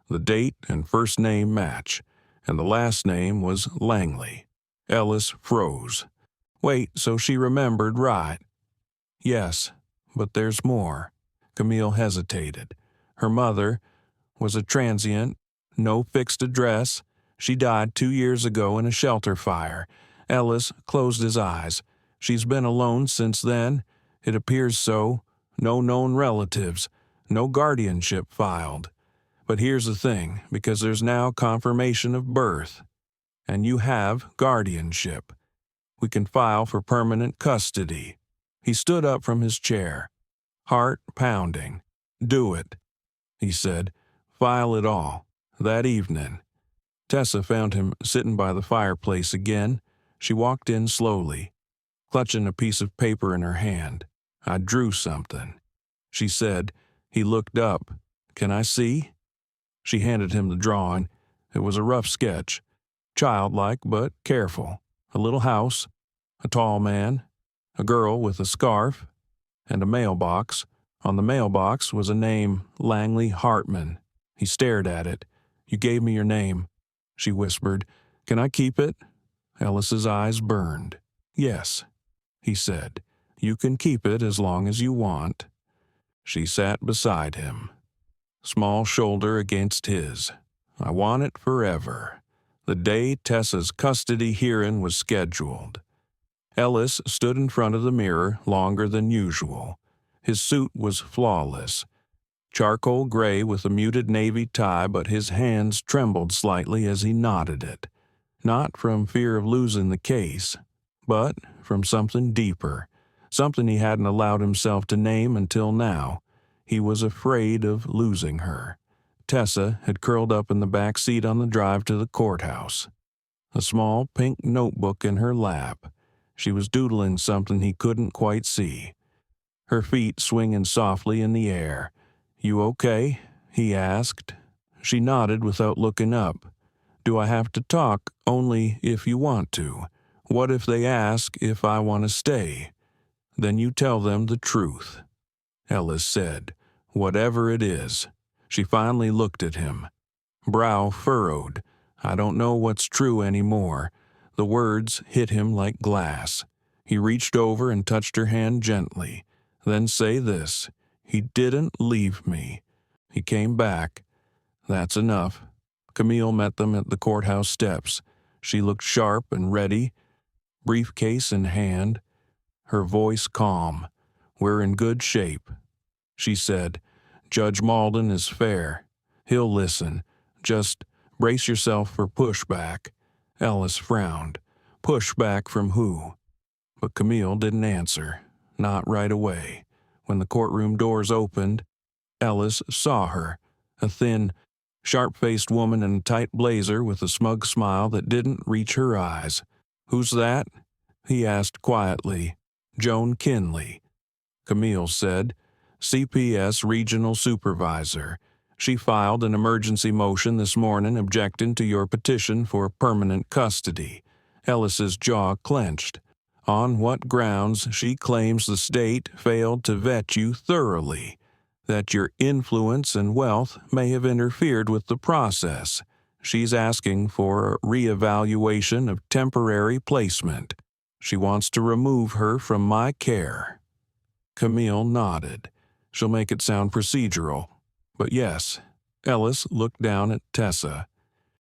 The date and first name match, and the last name was Langley. Ellis froze. Wait, so she remembered right? Yes, but there's more. Camille hesitated. Her mother was a transient, no fixed address. She died 2 years ago in a shelter fire. Ellis closed his eyes. She's been alone since then. It appears so. No known relatives. No guardianship filed. But here's the thing, because there's now confirmation of birth. And you have guardianship. We can file for permanent custody. He stood up from his chair, heart pounding. Do it, he said. File it all. That evening. Tessa found him sitting by the fireplace again. She walked in slowly, clutching a piece of paper in her hand. I drew something, she said. He looked up. Can I see? She handed him the drawing. It was a rough sketch, childlike but careful. A little house, a tall man, a girl with a scarf, and a mailbox. On the mailbox was a name, Langley Hartman. He stared at it. You gave me your name, she whispered. Can I keep it? Ellis's eyes burned. Yes, he said. You can keep it as long as you want. She sat beside him, small shoulder against his. I want it forever. The day Tessa's custody hearing was scheduled. Ellis stood in front of the mirror longer than usual. His suit was flawless, charcoal gray with a muted navy tie, but his hands trembled slightly as he knotted it. Not from fear of losing the case, but from something deeper, something he hadn't allowed himself to name until now. He was afraid of losing her. Tessa had curled up in the back seat on the drive to the courthouse, a small pink notebook in her lap. She was doodling something he couldn't quite see, her feet swinging softly in the air. You okay? He asked. She nodded without looking up. Do I have to talk only if you want to? What if they ask if I want to stay? Then you tell them the truth, Ellis said. Whatever it is. She finally looked at him, brow furrowed. I don't know what's true anymore. The words hit him like glass. He reached over and touched her hand gently. Then say this. He didn't leave me. He came back. That's enough. Camille met them at the courthouse steps. She looked sharp and ready, briefcase in hand, her voice calm. We're in good shape, she said. Judge Malden is fair. He'll listen. Just brace yourself for pushback. Ellis frowned. Pushback from who? But Camille didn't answer. Not right away. When the courtroom doors opened, Ellis saw her, a thin, sharp-faced woman in a tight blazer with a smug smile that didn't reach her eyes. Who's that? He asked quietly. Joan Kinley, Camille said. CPS Regional Supervisor. She filed an emergency motion this morning objecting to your petition for permanent custody. Ellis's jaw clenched. On what grounds she claims the state failed to vet you thoroughly, that your influence and wealth may have interfered with the process. She's asking for a reevaluation of temporary placement. She wants to remove her from my care. Camille nodded. She'll make it sound procedural. But yes, Ellis looked down at Tessa.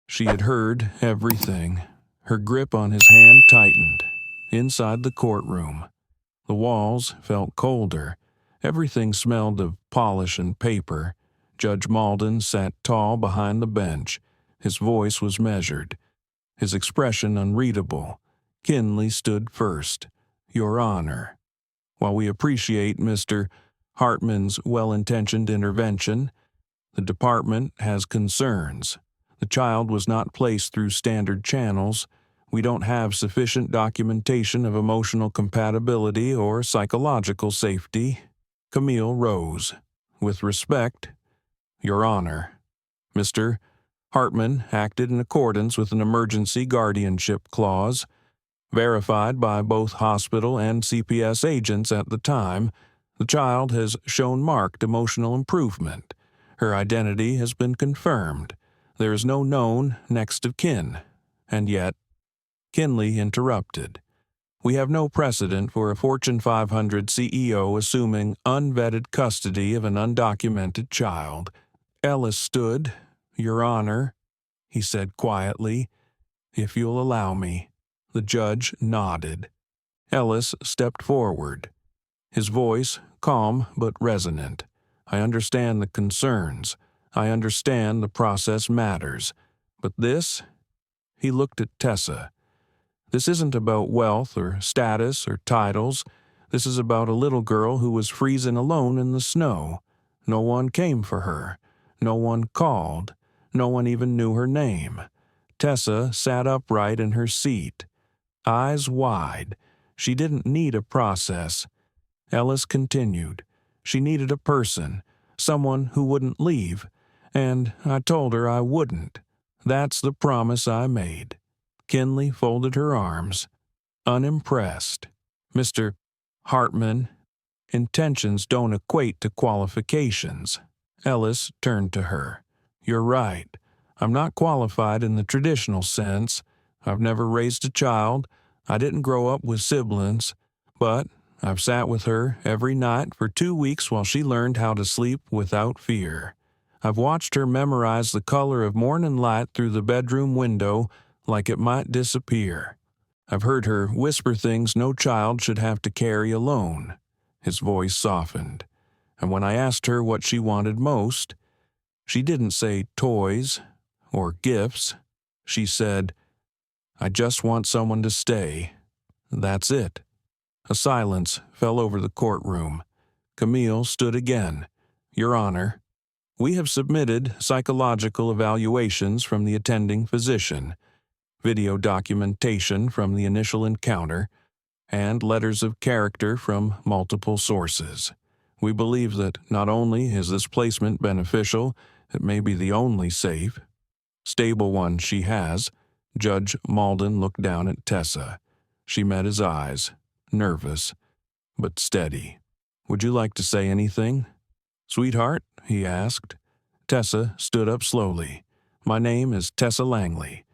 She had heard everything. Her grip on his hand tightened. Inside the courtroom, the walls felt colder. Everything smelled of polish and paper. Judge Malden sat tall behind the bench. His voice was measured, his expression unreadable. Kinley stood first. Your Honor, while we appreciate Mr. Hartman's well-intentioned intervention, the department has concerns. The child was not placed through standard channels. We don't have sufficient documentation of emotional compatibility or psychological safety. Camille rose. With respect, Your Honor, Mr. Hartman acted in accordance with an emergency guardianship clause, verified by both hospital and CPS agents at the time. The child has shown marked emotional improvement. Her identity has been confirmed. There is no known next of kin. And yet, Kinley interrupted. We have no precedent for a Fortune 500 CEO assuming unvetted custody of an undocumented child. Ellis stood. Your Honor, he said quietly, if you'll allow me. The judge nodded. Ellis stepped forward, his voice calm but resonant. I understand the concerns. I understand the process matters. But this? He looked at Tessa. This isn't about wealth or status or titles. This is about a little girl who was freezing alone in the snow. No one came for her. No one called. No one even knew her name. Tessa sat upright in her seat, eyes wide. She didn't need a process. Ellis continued. She needed a person, someone who wouldn't leave, and I told her I wouldn't. That's the promise I made. Kinley folded her arms, unimpressed. Mr. Hartman, intentions don't equate to qualifications. Ellis turned to her. You're right. I'm not qualified in the traditional sense. I've never raised a child. I didn't grow up with siblings, but I've sat with her every night for 2 weeks while she learned how to sleep without fear. I've watched her memorize the color of morning light through the bedroom window like it might disappear. I've heard her whisper things no child should have to carry alone. His voice softened. And when I asked her what she wanted most, she didn't say toys or gifts. She said, I just want someone to stay. That's it. A silence fell over the courtroom. Camille stood again. Your Honor, we have submitted psychological evaluations from the attending physician, video documentation from the initial encounter, and letters of character from multiple sources. We believe that not only is this placement beneficial, it may be the only safe, stable one she has. Judge Malden looked down at Tessa. She met his eyes, nervous, but steady. Would you like to say anything? Sweetheart, he asked. Tessa stood up slowly. My name is Tessa Langley,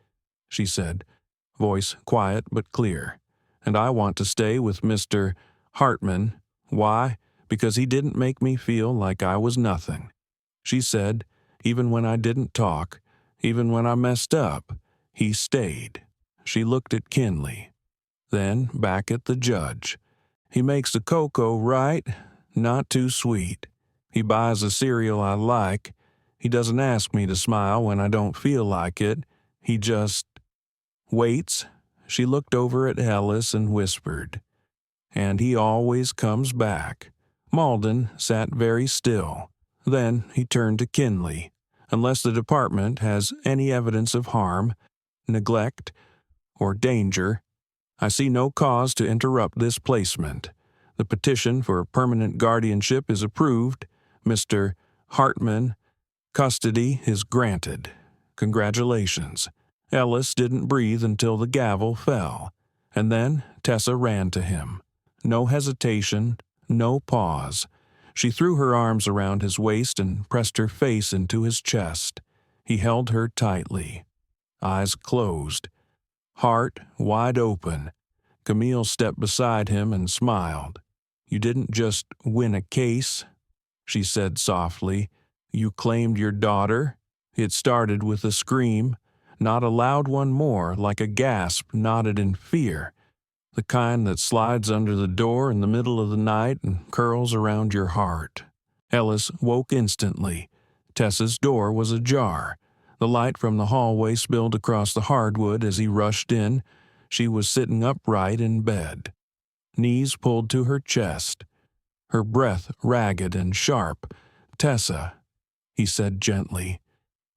she said, voice quiet but clear. And I want to stay with Mr. Hartman. Why? Because he didn't make me feel like I was nothing. She said, even when I didn't talk, even when I messed up, he stayed. She looked at Kinley, then back at the judge. He makes the cocoa right, not too sweet. He buys the cereal I like. He doesn't ask me to smile when I don't feel like it. He just waits. She looked over at Ellis and whispered, and he always comes back. Malden sat very still. Then he turned to Kinley. Unless the department has any evidence of harm, neglect, or danger, I see no cause to interrupt this placement. The petition for permanent guardianship is approved. Mr. Hartman, custody is granted. Congratulations. Ellis didn't breathe until the gavel fell. And then Tessa ran to him. No hesitation, no pause. She threw her arms around his waist and pressed her face into his chest. He held her tightly. Eyes closed. Heart wide open. Camille stepped beside him and smiled. "You didn't just win a case," she said softly. "You claimed your daughter." It started with a scream, not a loud one more, like a gasp knotted in fear, the kind that slides under the door in the middle of the night and curls around your heart. Ellis woke instantly. Tessa's door was ajar. The light from the hallway spilled across the hardwood as he rushed in. She was sitting upright in bed, knees pulled to her chest, her breath ragged and sharp. "Tessa," he said gently,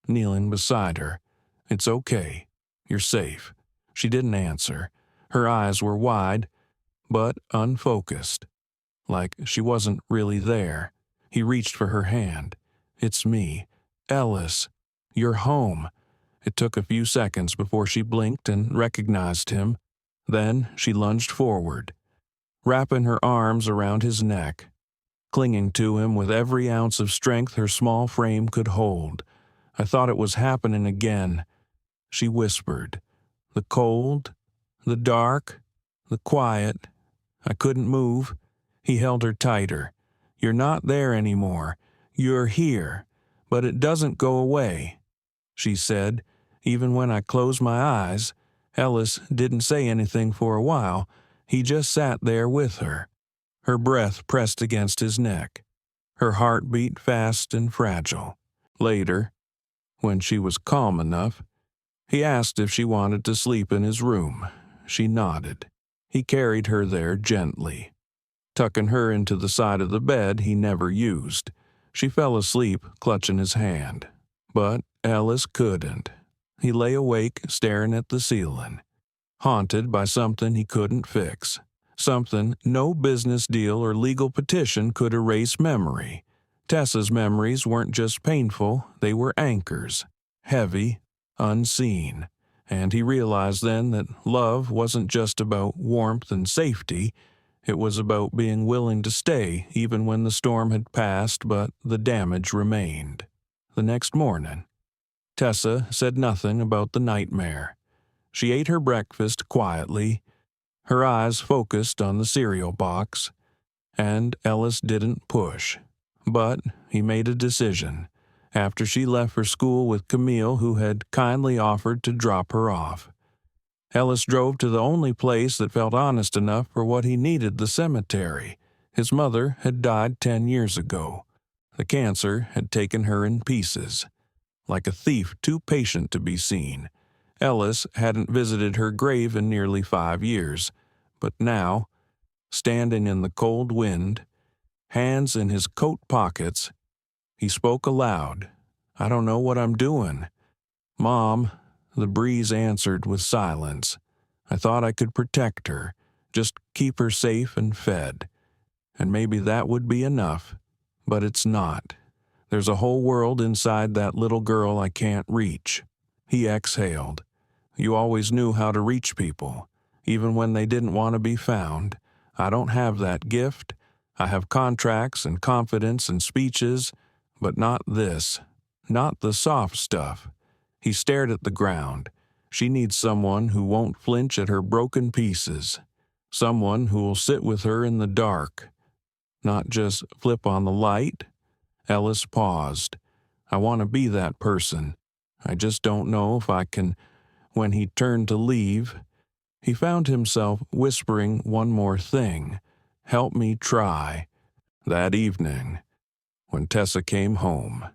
kneeling beside her. "It's okay. You're safe." She didn't answer. Her eyes were wide, but unfocused, like she wasn't really there. He reached for her hand. "It's me. Ellis. You're home." It took a few seconds before she blinked and recognized him. Then she lunged forward, wrapping her arms around his neck, clinging to him with every ounce of strength her small frame could hold. "I thought it was happening again," she whispered. "The cold, the dark, the quiet. I couldn't move." He held her tighter. "You're not there anymore. You're here. But it doesn't go away," she said. "Even when I close my eyes." Ellis didn't say anything for a while. He just sat there with her. Her breath pressed against his neck. Her heart beat fast and fragile. Later, when she was calm enough, he asked if she wanted to sleep in his room. She nodded. He carried her there gently, tucking her into the side of the bed he never used. She fell asleep, clutching his hand. But Ellis couldn't. He lay awake, staring at the ceiling, haunted by something he couldn't fix, something no business deal or legal petition could erase memory. Tessa's memories weren't just painful, they were anchors, heavy, unseen. And he realized then that love wasn't just about warmth and safety. It was about being willing to stay even when the storm had passed but the damage remained. The next morning, Tessa said nothing about the nightmare. She ate her breakfast quietly, her eyes focused on the cereal box, and Ellis didn't push. But he made a decision. After she left for school with Camille, who had kindly offered to drop her off, Ellis drove to the only place that felt honest enough for what he needed, the cemetery. His mother had died 10 years ago. The cancer had taken her in pieces. Like a thief too patient to be seen, Ellis hadn't visited her grave in nearly 5 years. But now, standing in the cold wind, hands in his coat pockets, he spoke aloud. "I don't know what I'm doing." "Mom," the breeze answered with silence. "I thought I could protect her, just keep her safe and fed. And maybe that would be enough. But it's not. There's a whole world inside that little girl I can't reach." He exhaled. "You always knew how to reach people, even when they didn't want to be found. I don't have that gift. I have contracts and confidence and speeches, but not this. Not the soft stuff." He stared at the ground. "She needs someone who won't flinch at her broken pieces. Someone who will sit with her in the dark. Not just flip on the light." Ellis paused. "I want to be that person. I just don't know if I can." When he turned to leave, he found himself whispering one more thing. "Help me try." That evening, when Tessa came home,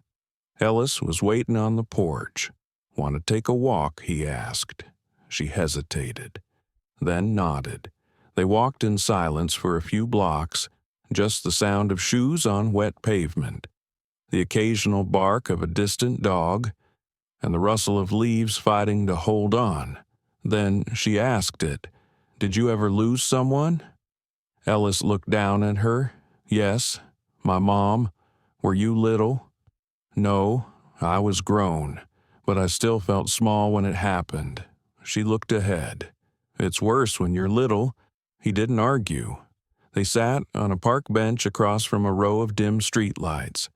Ellis was waiting on the porch. "Want to take a walk?" he asked. She hesitated, then nodded. They walked in silence for a few blocks, just the sound of shoes on wet pavement, the occasional bark of a distant dog, and the rustle of leaves fighting to hold on. Then she asked it, "Did you ever lose someone?" Ellis looked down at her. "Yes, my mom. Were you little?" "No, I was grown, but I still felt small when it happened." She looked ahead. It's worse when you're little. He didn't argue. They sat on a park bench across from a row of dim streetlights.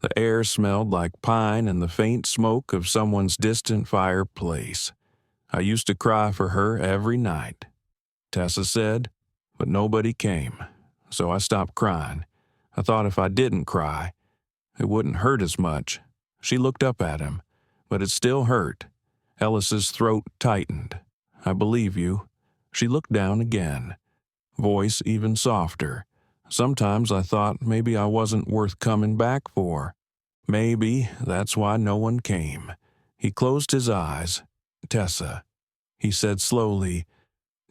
The air smelled like pine and the faint smoke of someone's distant fireplace. I used to cry for her every night, Tessa said, but nobody came, so I stopped crying. I thought if I didn't cry, it wouldn't hurt as much. She looked up at him, but it still hurt. Ellis's throat tightened. I believe you. She looked down again, voice even softer. Sometimes I thought maybe I wasn't worth coming back for. Maybe that's why no one came. He closed his eyes. Tessa, he said slowly,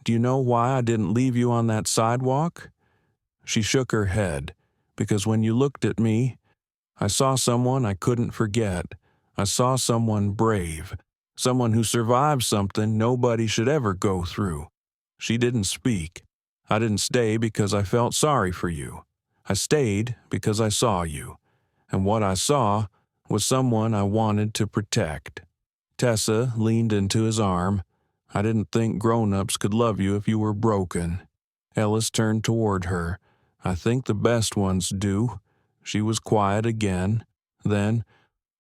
do you know why I didn't leave you on that sidewalk? She shook her head, because when you looked at me, I saw someone I couldn't forget. I saw someone brave, someone who survived something nobody should ever go through. She didn't speak. I didn't stay because I felt sorry for you. I stayed because I saw you. And what I saw was someone I wanted to protect. Tessa leaned into his arm. I didn't think grown-ups could love you if you were broken. Ellis turned toward her. I think the best ones do. She was quiet again. Then,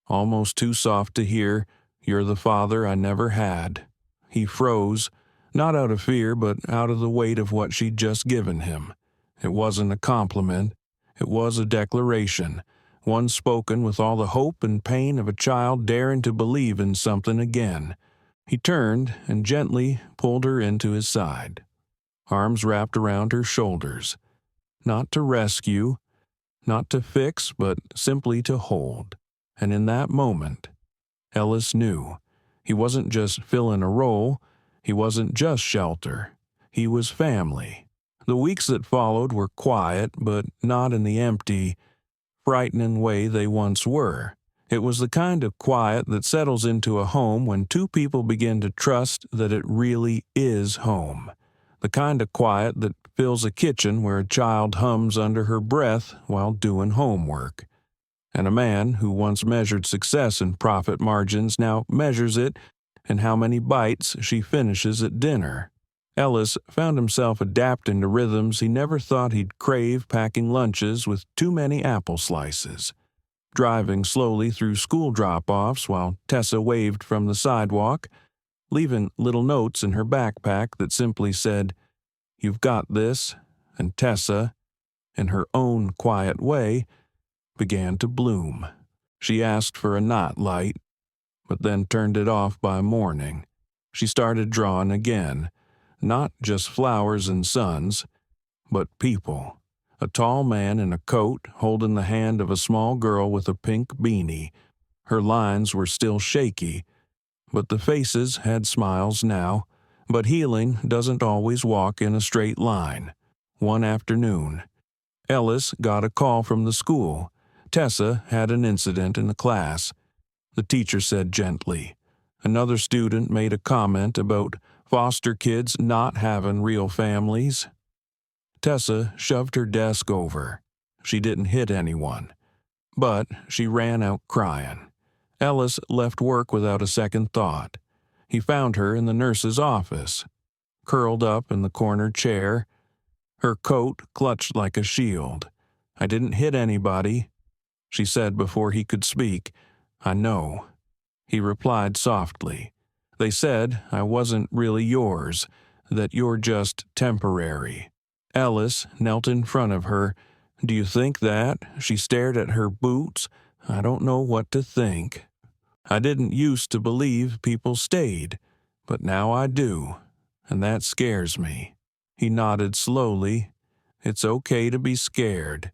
almost too soft to hear, you're the father I never had. He froze, not out of fear, but out of the weight of what she'd just given him. It wasn't a compliment. It was a declaration, one spoken with all the hope and pain of a child daring to believe in something again. He turned and gently pulled her into his side, arms wrapped around her shoulders. Not to rescue, not to fix, but simply to hold. And in that moment, Ellis knew. He wasn't just filling a role. He wasn't just shelter. He was family. The weeks that followed were quiet, but not in the empty, frightening way they once were. It was the kind of quiet that settles into a home when two people begin to trust that it really is home. The kind of quiet that fills a kitchen where a child hums under her breath while doing homework. And a man who once measured success in profit margins now measures it in how many bites she finishes at dinner. Ellis found himself adapting to rhythms he never thought he'd crave, packing lunches with too many apple slices, driving slowly through school drop-offs while Tessa waved from the sidewalk, leaving little notes in her backpack that simply said, "You've got this," and Tessa, in her own quiet way, began to bloom. She asked for a knot light, but then turned it off by morning. She started drawing again, not just flowers and suns, but people. A tall man in a coat holding the hand of a small girl with a pink beanie. Her lines were still shaky, but the faces had smiles now. But healing doesn't always walk in a straight line. One afternoon, Ellis got a call from the school. Tessa had an incident in the class. The teacher said gently. Another student made a comment about foster kids not having real families. Tessa shoved her desk over. She didn't hit anyone, but she ran out crying. Ellis left work without a second thought. He found her in the nurse's office, curled up in the corner chair, her coat clutched like a shield. "I didn't hit anybody," she said before he could speak. "I know," he replied softly. "They said I wasn't really yours, that you're just temporary." Ellis knelt in front of her. "Do you think that?" She stared at her boots. "I don't know what to think. I didn't used to believe people stayed, but now I do, and that scares me." He nodded slowly. "It's okay to be scared.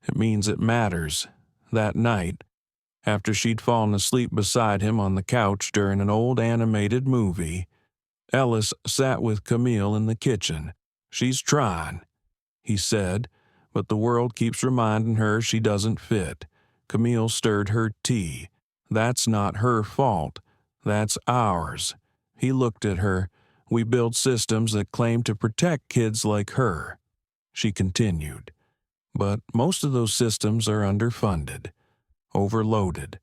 It means it matters." That night, after she'd fallen asleep beside him on the couch during an old animated movie, Ellis sat with Camille in the kitchen. "She's trying," he said, "but the world keeps reminding her she doesn't fit." Camille stirred her tea. "That's not her fault. That's ours." He looked at her. "We build systems that claim to protect kids like her," she continued. "But most of those systems are underfunded, overloaded,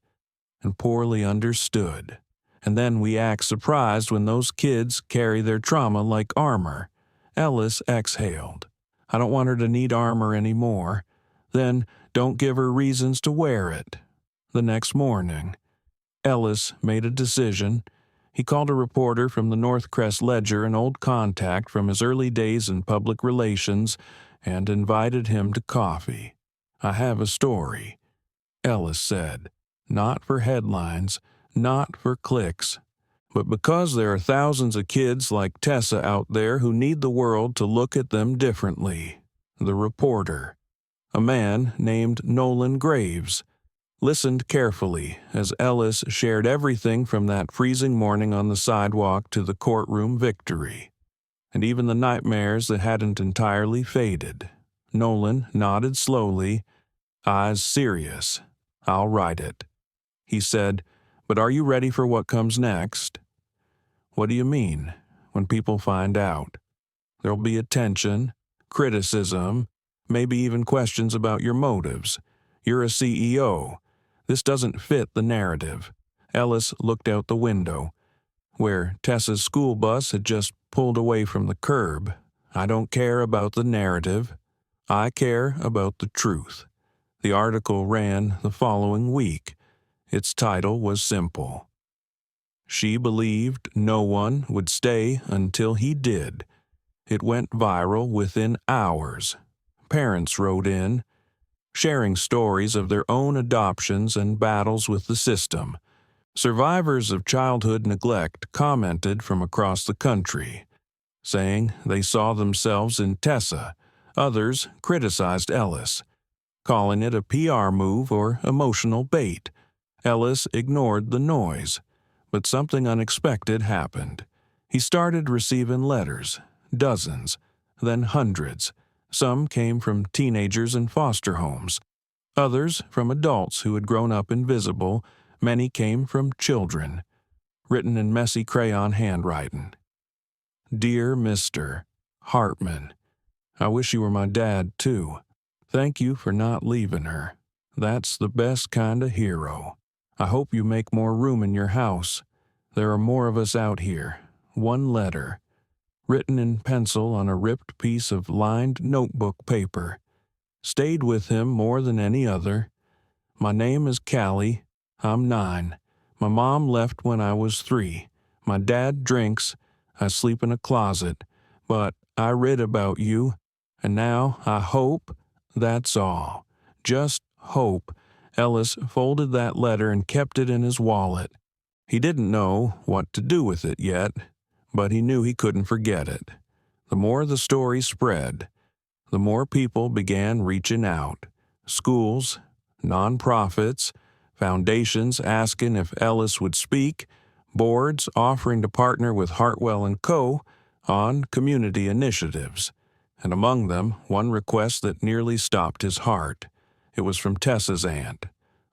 and poorly understood. And then we act surprised when those kids carry their trauma like armor. Ellis exhaled. I don't want her to need armor anymore. Then don't give her reasons to wear it. The next morning, Ellis made a decision. He called a reporter from the Northcrest Ledger, an old contact from his early days in public relations, and invited him to coffee. I have a story, Ellis said. Not for headlines, not for clicks, but because there are thousands of kids like Tessa out there who need the world to look at them differently. The reporter, a man named Nolan Graves, listened carefully as Ellis shared everything from that freezing morning on the sidewalk to the courtroom victory, and even the nightmares that hadn't entirely faded. Nolan nodded slowly, eyes serious. I'll write it. He said, but are you ready for what comes next? What do you mean, when people find out? There'll be attention, criticism, maybe even questions about your motives. You're a CEO. This doesn't fit the narrative. Ellis looked out the window, where Tessa's school bus had just pulled away from the curb. I don't care about the narrative. I care about the truth. The article ran the following week. Its title was simple. She believed no one would stay until he did. It went viral within hours. Parents wrote in, sharing stories of their own adoptions and battles with the system. Survivors of childhood neglect commented from across the country, saying they saw themselves in Tessa. Others criticized Ellis, calling it a PR move or emotional bait. Ellis ignored the noise, but something unexpected happened. He started receiving letters, dozens, then hundreds. Some came from teenagers in foster homes, others from adults who had grown up invisible. Many came from children, written in messy crayon handwriting. Dear Mr. Hartman, I wish you were my dad, too. Thank you for not leaving her. That's the best kind of hero. I hope you make more room in your house. There are more of us out here. One letter, written in pencil on a ripped piece of lined notebook paper. Stayed with him more than any other. My name is Callie. I'm 9. My mom left when I was 3. My dad drinks. I sleep in a closet. But I read about you, and now I hope that's all. Just hope. Ellis folded that letter and kept it in his wallet. He didn't know what to do with it yet, but he knew he couldn't forget it. The more the story spread, the more people began reaching out. Schools, nonprofits, foundations asking if Ellis would speak, boards offering to partner with Hartwell & Co. on community initiatives. And among them, one request that nearly stopped his heart. It was from Tessa's aunt,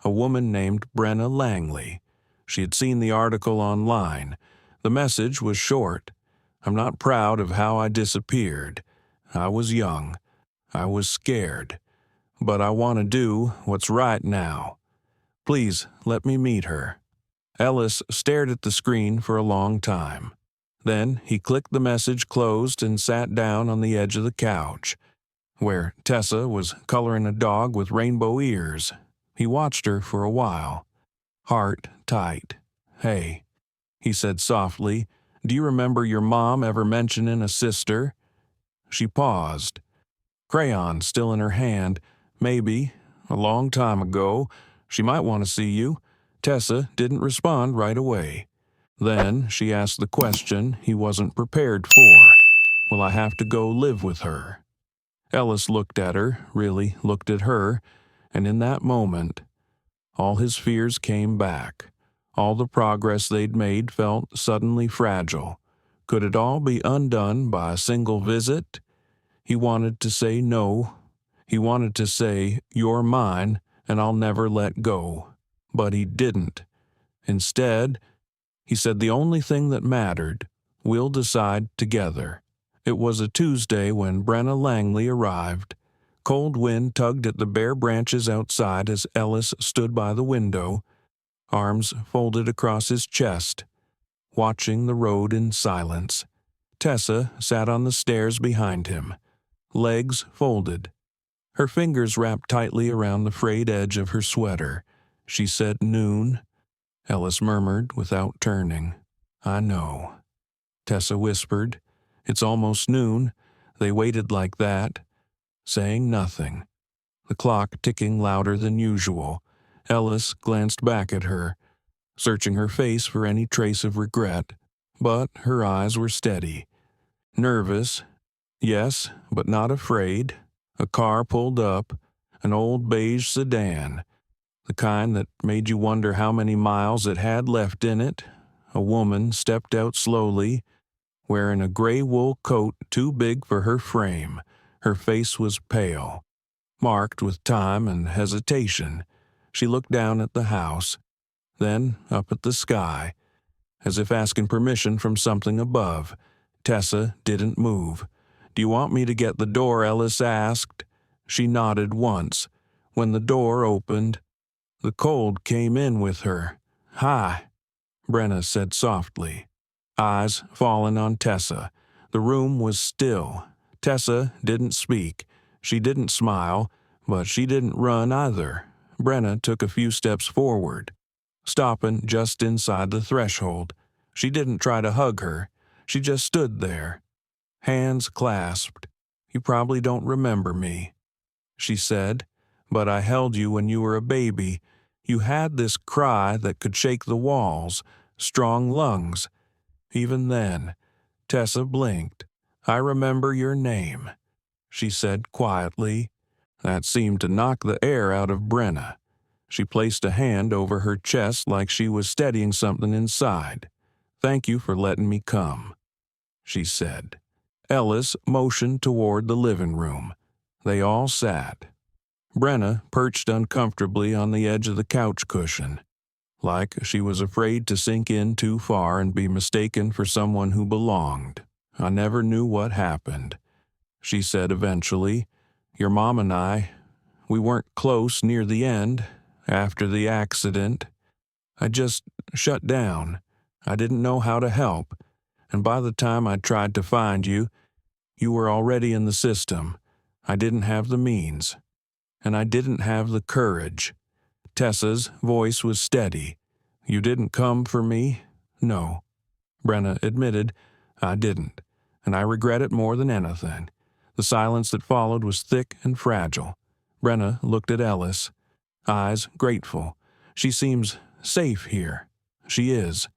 a woman named Brenna Langley. She had seen the article online. The message was short. I'm not proud of how I disappeared. I was young. I was scared. But I want to do what's right now. Please let me meet her. Ellis stared at the screen for a long time. Then he clicked the message closed and sat down on the edge of the couch, where Tessa was coloring a dog with rainbow ears. He watched her for a while, heart tight. Hey, he said softly, do you remember your mom ever mentioning a sister? She paused, crayon still in her hand. Maybe, a long time ago. She might want to see you. Tessa didn't respond right away. Then she asked the question he wasn't prepared for. Will I have to go live with her? Ellis looked at her, really looked at her, and in that moment, all his fears came back. All the progress they'd made felt suddenly fragile. Could it all be undone by a single visit? He wanted to say no. He wanted to say, you're mine, and I'll never let go. But he didn't. Instead, he said the only thing that mattered, we'll decide together. It was a Tuesday when Brenna Langley arrived. Cold wind tugged at the bare branches outside as Ellis stood by the window, arms folded across his chest. watching the road in silence. Tessa sat on the stairs behind him, legs folded, her fingers wrapped tightly around the frayed edge of her sweater. She said noon. Ellis murmured without turning. I know. Tessa whispered. It's almost noon. They waited like that, saying nothing. The clock ticking louder than usual. Ellis glanced back at her, searching her face for any trace of regret, but her eyes were steady. Nervous, yes, but not afraid. A car pulled up, an old beige sedan, the kind that made you wonder how many miles it had left in it. A woman stepped out slowly, wearing a gray wool coat too big for her frame. Her face was pale, marked with time and hesitation. She looked down at the house, then up at the sky, as if asking permission from something above. Tessa didn't move. Do you want me to get the door? Ellis asked. She nodded once. When the door opened, the cold came in with her. Hi, Brenna said softly, eyes fallen on Tessa. The room was still. Tessa didn't speak. She didn't smile, but she didn't run either. Brenna took a few steps forward, stopping just inside the threshold. She didn't try to hug her. She just stood there, hands clasped. You probably don't remember me, she said, but I held you when you were a baby. You had this cry that could shake the walls, strong lungs. Even then, Tessa blinked. I remember your name, she said quietly. That seemed to knock the air out of Brenna. She placed a hand over her chest like she was steadying something inside. Thank you for letting me come, she said. Ellis motioned toward the living room. They all sat. Brenna perched uncomfortably on the edge of the couch cushion, like she was afraid to sink in too far and be mistaken for someone who belonged. I never knew what happened, she said eventually. Your mom and I, we weren't close near the end, after the accident. I just shut down. I didn't know how to help, and by the time I tried to find you, you were already in the system. I didn't have the means, and I didn't have the courage. Tessa's voice was steady. You didn't come for me? No, Brenna admitted. I didn't, and I regret it more than anything. The silence that followed was thick and fragile. Brenna looked at Ellis, eyes grateful. She seems safe here. She is,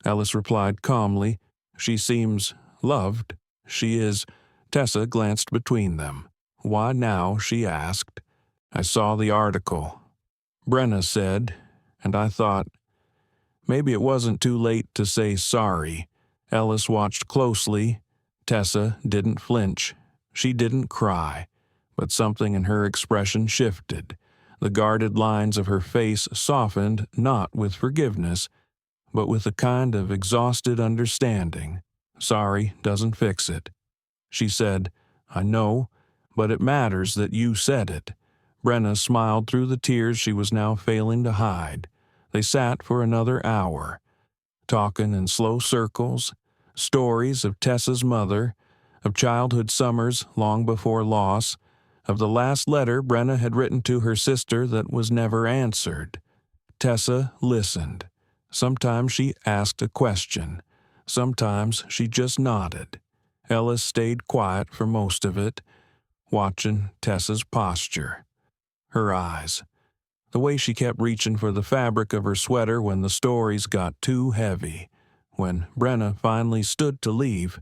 Ellis replied calmly. She seems loved. She is. Tessa glanced between them. Why now? She asked. I saw the article, Brenna said, and I thought, maybe it wasn't too late to say sorry. Ellis watched closely. Tessa didn't flinch. She didn't cry, but something in her expression shifted. The guarded lines of her face softened not with forgiveness, but with a kind of exhausted understanding. Sorry doesn't fix it. She said, I know, but it matters that you said it. Brenna smiled through the tears she was now failing to hide. They sat for another hour, talking in slow circles, stories of Tessa's mother, of childhood summers long before loss, of the last letter Brenna had written to her sister that was never answered. Tessa listened. Sometimes she asked a question. Sometimes she just nodded. Ellis stayed quiet for most of it, watching Tessa's posture, her eyes, the way she kept reaching for the fabric of her sweater when the stories got too heavy. When Brenna finally stood to leave,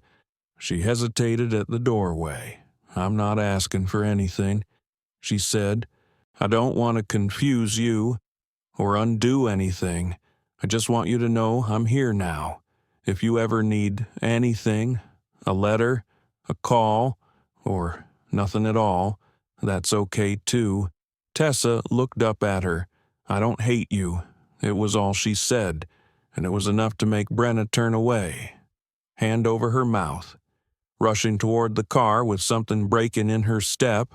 she hesitated at the doorway. I'm not asking for anything, she said. I don't want to confuse you or undo anything. I just want you to know I'm here now. If you ever need anything, a letter, a call, or nothing at all, that's okay too. Tessa looked up at her. I don't hate you. It was all she said, and it was enough to make Brenna turn away, hand over her mouth, rushing toward the car with something breaking in her step.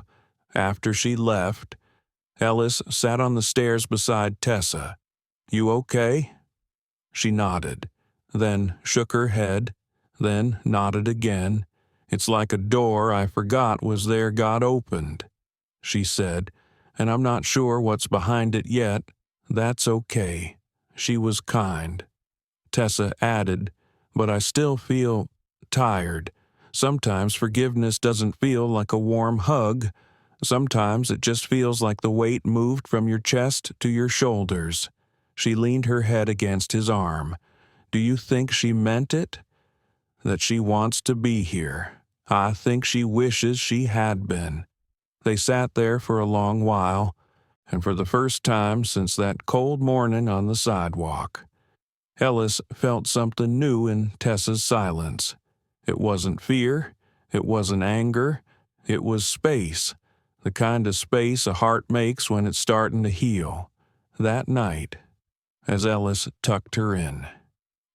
After she left, Ellis sat on the stairs beside Tessa. You okay? She nodded. then shook her head, then nodded again. It's like a door I forgot was there got opened, she said, and I'm not sure what's behind it yet. That's okay. She was kind. Tessa added, but I still feel tired. Sometimes forgiveness doesn't feel like a warm hug. Sometimes it just feels like the weight moved from your chest to your shoulders. She leaned her head against his arm. Do you think she meant it? That she wants to be here. I think she wishes she had been. They sat there for a long while, and for the first time since that cold morning on the sidewalk, Ellis felt something new in Tessa's silence. It wasn't fear, it wasn't anger, it was space, the kind of space a heart makes when it's starting to heal. That night, as Ellis tucked her in,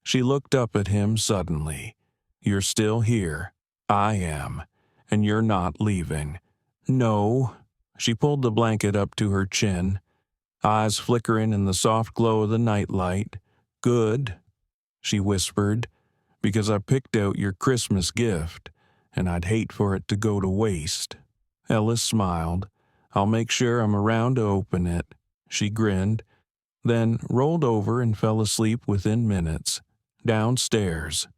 she looked up at him suddenly. You're still here. I am. And you're not leaving. No. She pulled the blanket up to her chin, eyes flickering in the soft glow of the nightlight. Good, she whispered, because I picked out your Christmas gift, and I'd hate for it to go to waste. Ellis smiled. I'll make sure I'm around to open it. She grinned, then rolled over and fell asleep within minutes. Downstairs,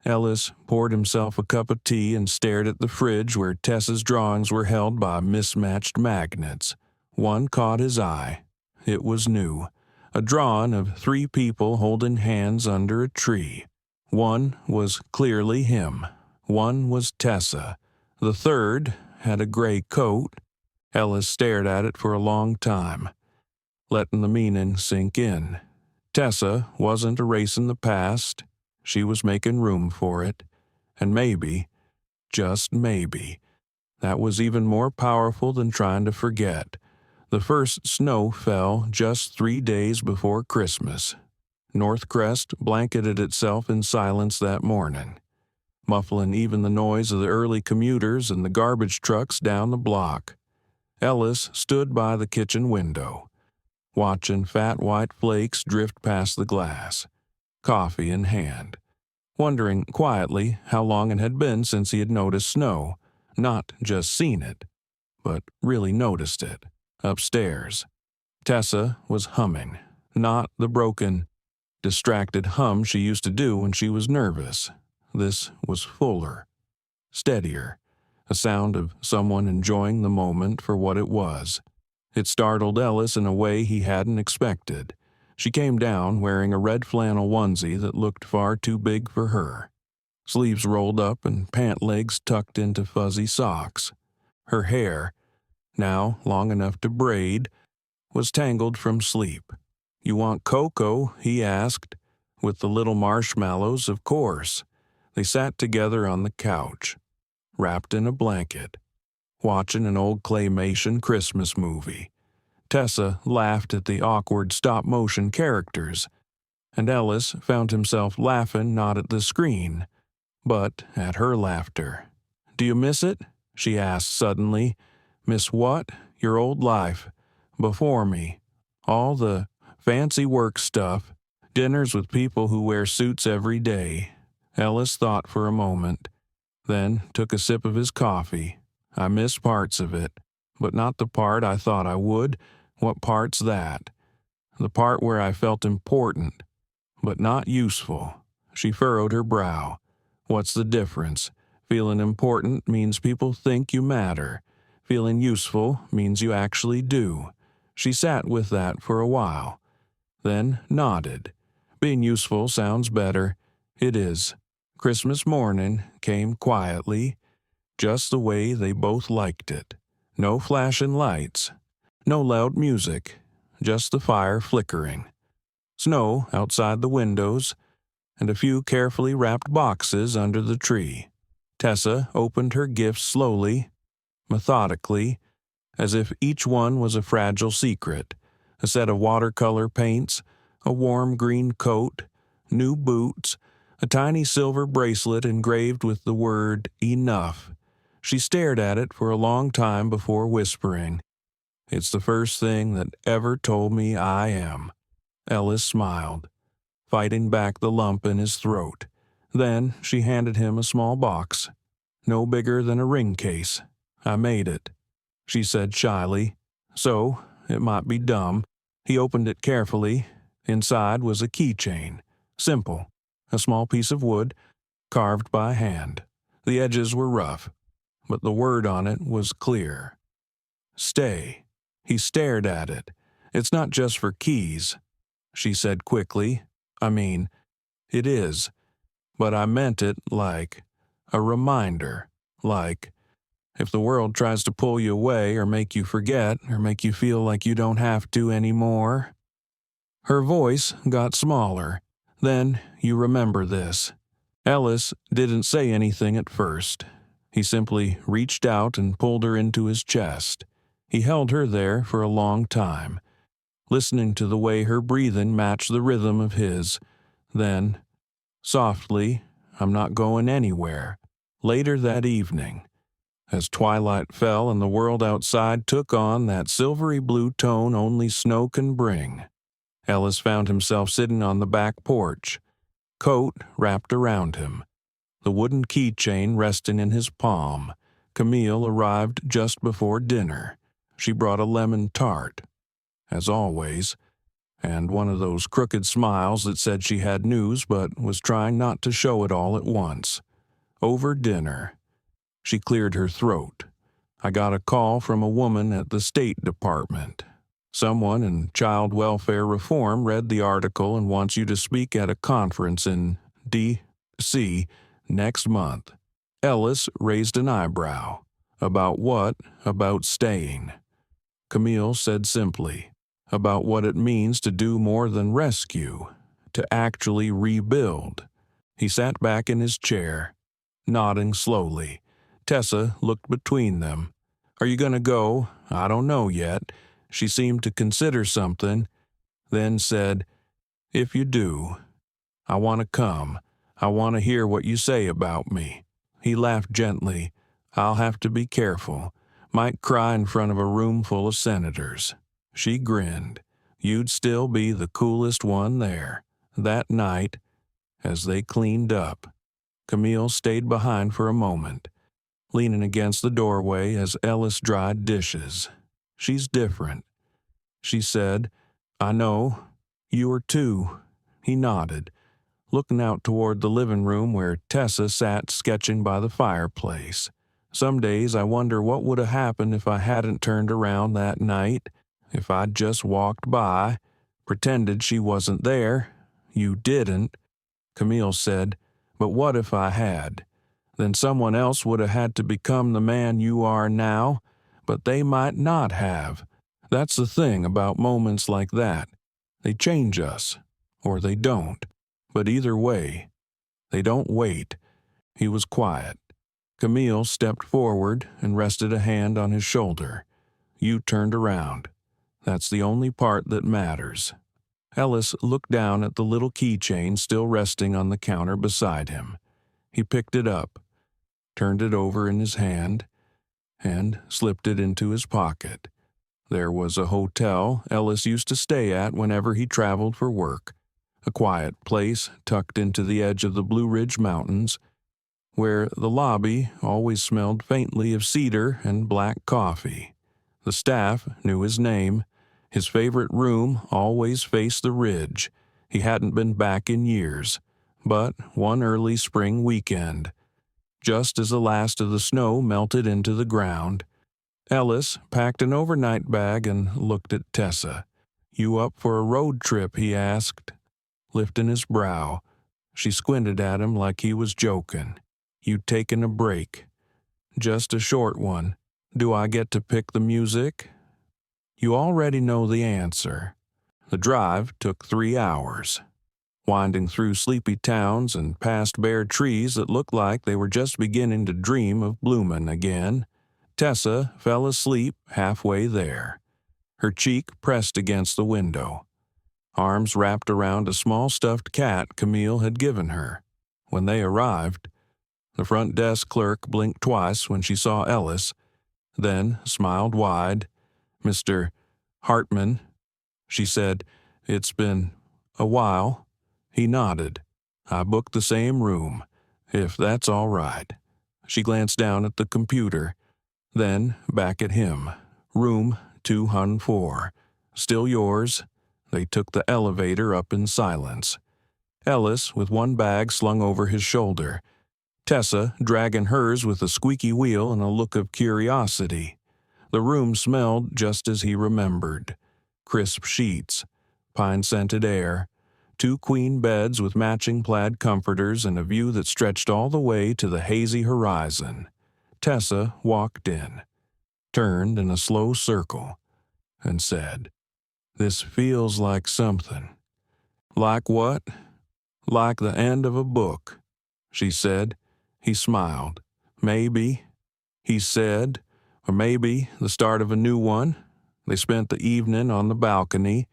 Ellis poured himself a cup of tea and stared at the fridge where Tessa's drawings were held by mismatched magnets. One caught his eye. It was new. A drawing of 3 people holding hands under a tree. One was clearly him. One was Tessa. The third had a gray coat. Ellis stared at it for a long time, letting the meaning sink in. Tessa wasn't erasing the past. She was making room for it. And maybe, just maybe, that was even more powerful than trying to forget. The first snow fell just 3 days before Christmas. North Crest blanketed itself in silence that morning, muffling even the noise of the early commuters and the garbage trucks down the block. Ellis stood by the kitchen window, watching fat white flakes drift past the glass, coffee in hand, wondering quietly how long it had been since he had noticed snow, not just seen it, but really noticed it. Upstairs, Tessa was humming, not the broken, distracted hum she used to do when she was nervous. This was fuller, steadier, a sound of someone enjoying the moment for what it was. It startled Ellis in a way he hadn't expected. She came down wearing a red flannel onesie that looked far too big for her, sleeves rolled up and pant legs tucked into fuzzy socks. Her hair, now long enough to braid, was tangled from sleep. You want cocoa? He asked. With the little marshmallows, of course. They sat together on the couch, wrapped in a blanket, watching an old claymation Christmas movie. Tessa laughed at the awkward stop-motion characters, and Ellis found himself laughing not at the screen, but at her laughter. Do you miss it? She asked suddenly. Miss what? Your old life. Before me. All the fancy work stuff. Dinners with people who wear suits every day. Ellis thought for a moment, then took a sip of his coffee. I miss parts of it, but not the part I thought I would. What part's that? The part where I felt important, but not useful. She furrowed her brow. What's the difference? Feeling important means people think you matter. Feeling useful means you actually do. She sat with that for a while, then nodded. Being useful sounds better. It is. Christmas morning came quietly, just the way they both liked it. No flashing lights, no loud music, just the fire flickering. Snow outside the windows, and a few carefully wrapped boxes under the tree. Tessa opened her gifts slowly, methodically, as if each one was a fragile secret. A set of watercolor paints, a warm green coat, new boots, a tiny silver bracelet engraved with the word enough. She stared at it for a long time before whispering, It's the first thing that ever told me I am. Ellis smiled. fighting back the lump in his throat. Then she handed him a small box, no bigger than a ring case. "I made it," she said shyly. So, it might be dumb. He opened it carefully. Inside was a keychain. Simple. A small piece of wood, carved by hand. The edges were rough, but the word on it was clear. "Stay." He stared at it. "It's not just for keys," she said quickly. "I mean, it is. But I meant it like a reminder. Like, if the world tries to pull you away or make you forget or make you feel like you don't have to anymore." Her voice got smaller. "Then you remember this." Ellis didn't say anything at first. He simply reached out and pulled her into his chest. He held her there for a long time, listening to the way her breathing matched the rhythm of his. Then, softly, "I'm not going anywhere." Later that evening, as twilight fell and the world outside took on that silvery blue tone only snow can bring, Ellis found himself sitting on the back porch, coat wrapped around him, the wooden keychain resting in his palm. Camille arrived just before dinner. She brought a lemon tart, as always, and one of those crooked smiles that said she had news but was trying not to show it all at once. Over dinner, she cleared her throat. "I got a call from a woman at the State Department. Someone in child welfare reform read the article and wants you to speak at a conference in D.C. next month." Ellis raised an eyebrow. "About what? About staying?" Camille said simply, "About what it means to do more than rescue, to actually rebuild." He sat back in his chair, nodding slowly. Tessa looked between them. "Are you going to go?" "I don't know yet." She seemed to consider something, then said, "If you do, I want to come. I want to hear what you say about me." He laughed gently. "I'll have to be careful. Might cry in front of a room full of senators." She grinned. "You'd still be the coolest one there." That night, as they cleaned up, Camille stayed behind for a moment, leaning against the doorway as Ellis dried dishes. "She's different," she said. "I know. You are too." He nodded, looking out toward the living room where Tessa sat sketching by the fireplace. "Some days I wonder what would have happened if I hadn't turned around that night, if I'd just walked by, pretended she wasn't there." "You didn't," Camille said. "But what if I had? Then someone else would have had to become the man you are now, but they might not have. That's the thing about moments like that. They change us, or they don't. But either way, they don't wait." He was quiet. Camille stepped forward and rested a hand on his shoulder. "You turned around. That's the only part that matters." Ellis looked down at the little keychain still resting on the counter beside him. He picked it up, turned it over in his hand, and slipped it into his pocket. There was a hotel Ellis used to stay at whenever he traveled for work, a quiet place tucked into the edge of the Blue Ridge Mountains, where the lobby always smelled faintly of cedar and black coffee. The staff knew his name. His favorite room always faced the ridge. He hadn't been back in years, but one early spring weekend, just as the last of the snow melted into the ground, Ellis packed an overnight bag and looked at Tessa. "You up for a road trip?" he asked, lifting his brow. She squinted at him like he was joking. "You taking a break?" "Just a short one." "Do I get to pick the music?" You already know the answer. The drive took 3 hours, winding through sleepy towns and past bare trees that looked like they were just beginning to dream of blooming again. Tessa fell asleep halfway there, her cheek pressed against the window, arms wrapped around a small stuffed cat Camille had given her. When they arrived, the front desk clerk blinked twice when she saw Ellis, then smiled wide. "Mr. Hartman," she said. "It's been a while." He nodded. I booked the same room, if that's all right. She glanced down at the computer, then back at him. Room 204. Still yours? They took the elevator up in silence. Ellis with one bag slung over his shoulder. Tessa dragging hers with a squeaky wheel and a look of curiosity. The room smelled just as he remembered. Crisp sheets, pine-scented air, 2 queen beds with matching plaid comforters and a view that stretched all the way to the hazy horizon. Tessa walked in, turned in a slow circle, and said, "This feels like something." "Like what?" "Like the end of a book," she said. He smiled. "Maybe," he said, "or maybe the start of a new one." They spent the evening on the balcony,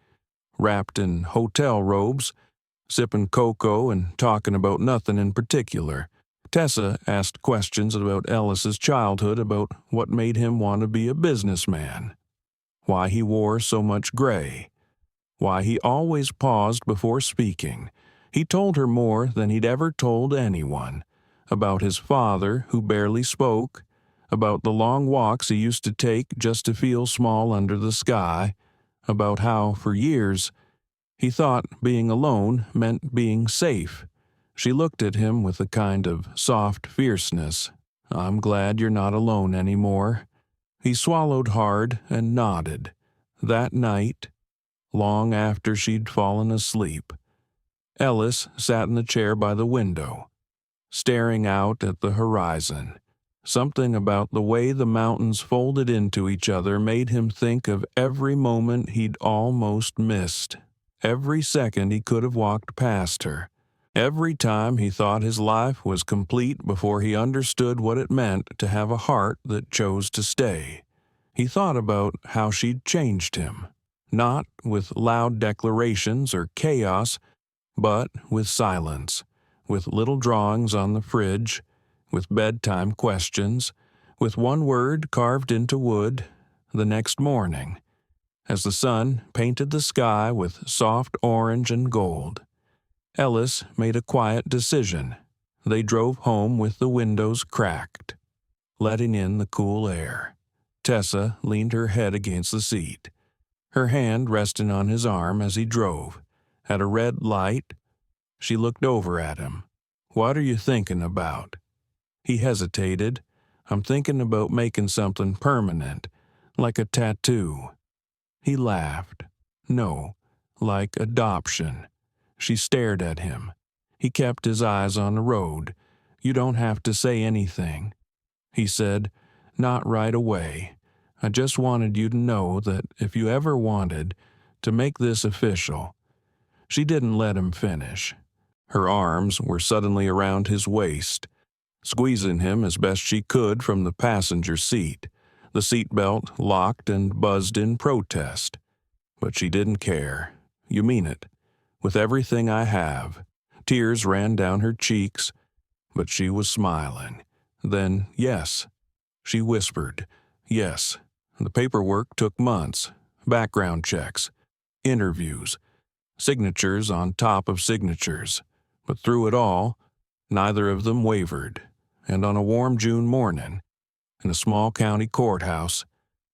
wrapped in hotel robes, sipping cocoa and talking about nothing in particular. Tessa asked questions about Ellis's childhood, about what made him want to be a businessman, why he wore so much gray, why he always paused before speaking. He told her more than he'd ever told anyone, about his father who barely spoke, about the long walks he used to take just to feel small under the sky, about how, for years, he thought being alone meant being safe. She looked at him with a kind of soft fierceness. "I'm glad you're not alone anymore." He swallowed hard and nodded. That night, long after she'd fallen asleep, Ellis sat in the chair by the window, staring out at the horizon. Something about the way the mountains folded into each other made him think of every moment he'd almost missed, every second he could have walked past her, every time he thought his life was complete before he understood what it meant to have a heart that chose to stay. He thought about how she'd changed him, not with loud declarations or chaos, but with silence, with little drawings on the fridge, with bedtime questions, with one word carved into wood, the next morning, as the sun painted the sky with soft orange and gold. Ellis made a quiet decision. They drove home with the windows cracked, letting in the cool air. Tessa leaned her head against the seat, her hand resting on his arm as he drove. At a red light, she looked over at him. "What are you thinking about?" He hesitated. "I'm thinking about making something permanent, like a tattoo." He laughed. "No, like adoption." She stared at him. He kept his eyes on the road. "You don't have to say anything," he said. "Not right away. I just wanted you to know that if you ever wanted to make this official." She didn't let him finish. Her arms were suddenly around his waist, squeezing him as best she could from the passenger seat. The seatbelt locked and buzzed in protest. But she didn't care. "You mean it?" "With everything I have." Tears ran down her cheeks, but she was smiling. "Then, yes," she whispered. "Yes." The paperwork took months. Background checks, interviews, signatures on top of signatures. But through it all, neither of them wavered. And on a warm June morning, in a small county courthouse,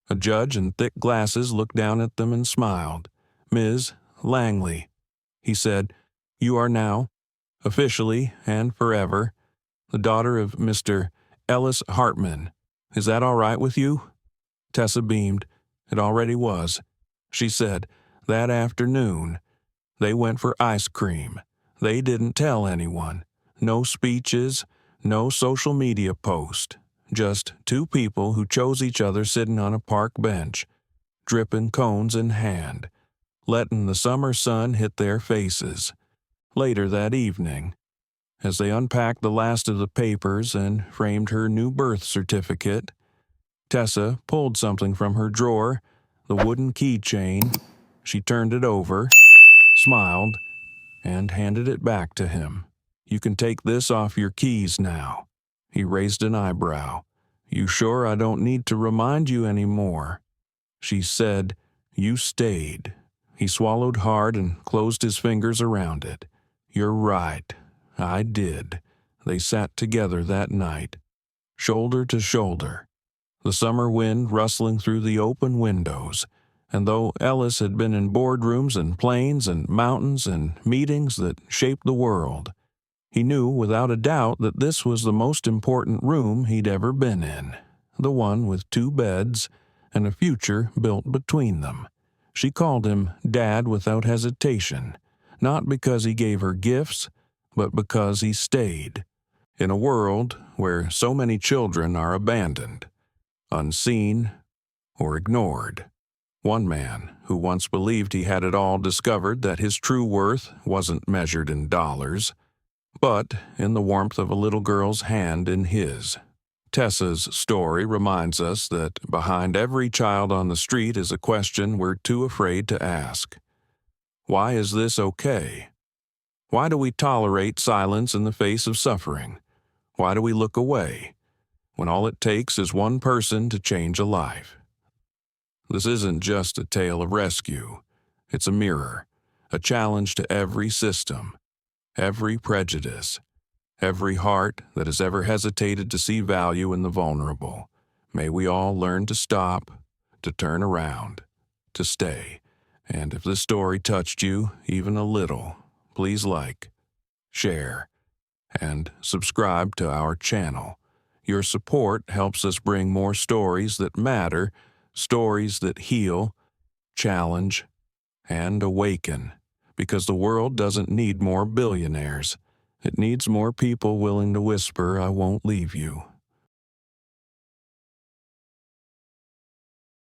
a judge in thick glasses looked down at them and smiled. "Ms. Langley," he said, "you are now, officially and forever, the daughter of Mr. Ellis Hartman. Is that all right with you?" Tessa beamed. It already was. She said, "That afternoon, they went for ice cream. They didn't tell anyone. No speeches, no social media post. Just 2 people who chose each other sitting on a park bench, dripping cones in hand, letting the summer sun hit their faces." Later that evening, as they unpacked the last of the papers and framed her new birth certificate, Tessa pulled something from her drawer, the wooden keychain. She turned it over, smiled, and handed it back to him. "You can take this off your keys now." He raised an eyebrow. "You sure I don't need to remind you anymore?" She said, "You stayed." He swallowed hard and closed his fingers around it. You're right. I did. They sat together that night, shoulder to shoulder, the summer wind rustling through the open windows. And though Ellis had been in boardrooms and planes and mountains and meetings that shaped the world, he knew without a doubt that this was the most important room he'd ever been in, the one with 2 beds and a future built between them. She called him Dad without hesitation, not because he gave her gifts, but because he stayed. In a world where so many children are abandoned, unseen, or ignored. One man, who once believed he had it all, discovered that his true worth wasn't measured in dollars, but in the warmth of a little girl's hand in his. Tessa's story reminds us that behind every child on the street is a question we're too afraid to ask. Why is this okay? Why do we tolerate silence in the face of suffering? Why do we look away when all it takes is one person to change a life? This isn't just a tale of rescue. It's a mirror, a challenge to every system, every prejudice, every heart that has ever hesitated to see value in the vulnerable. May we all learn to stop, to turn around, to stay. And if this story touched you even a little, please like, share, and subscribe to our channel. Your support helps us bring more stories that matter, stories that heal, challenge, and awaken. Because the world doesn't need more billionaires. It needs more people willing to whisper, "I won't leave you."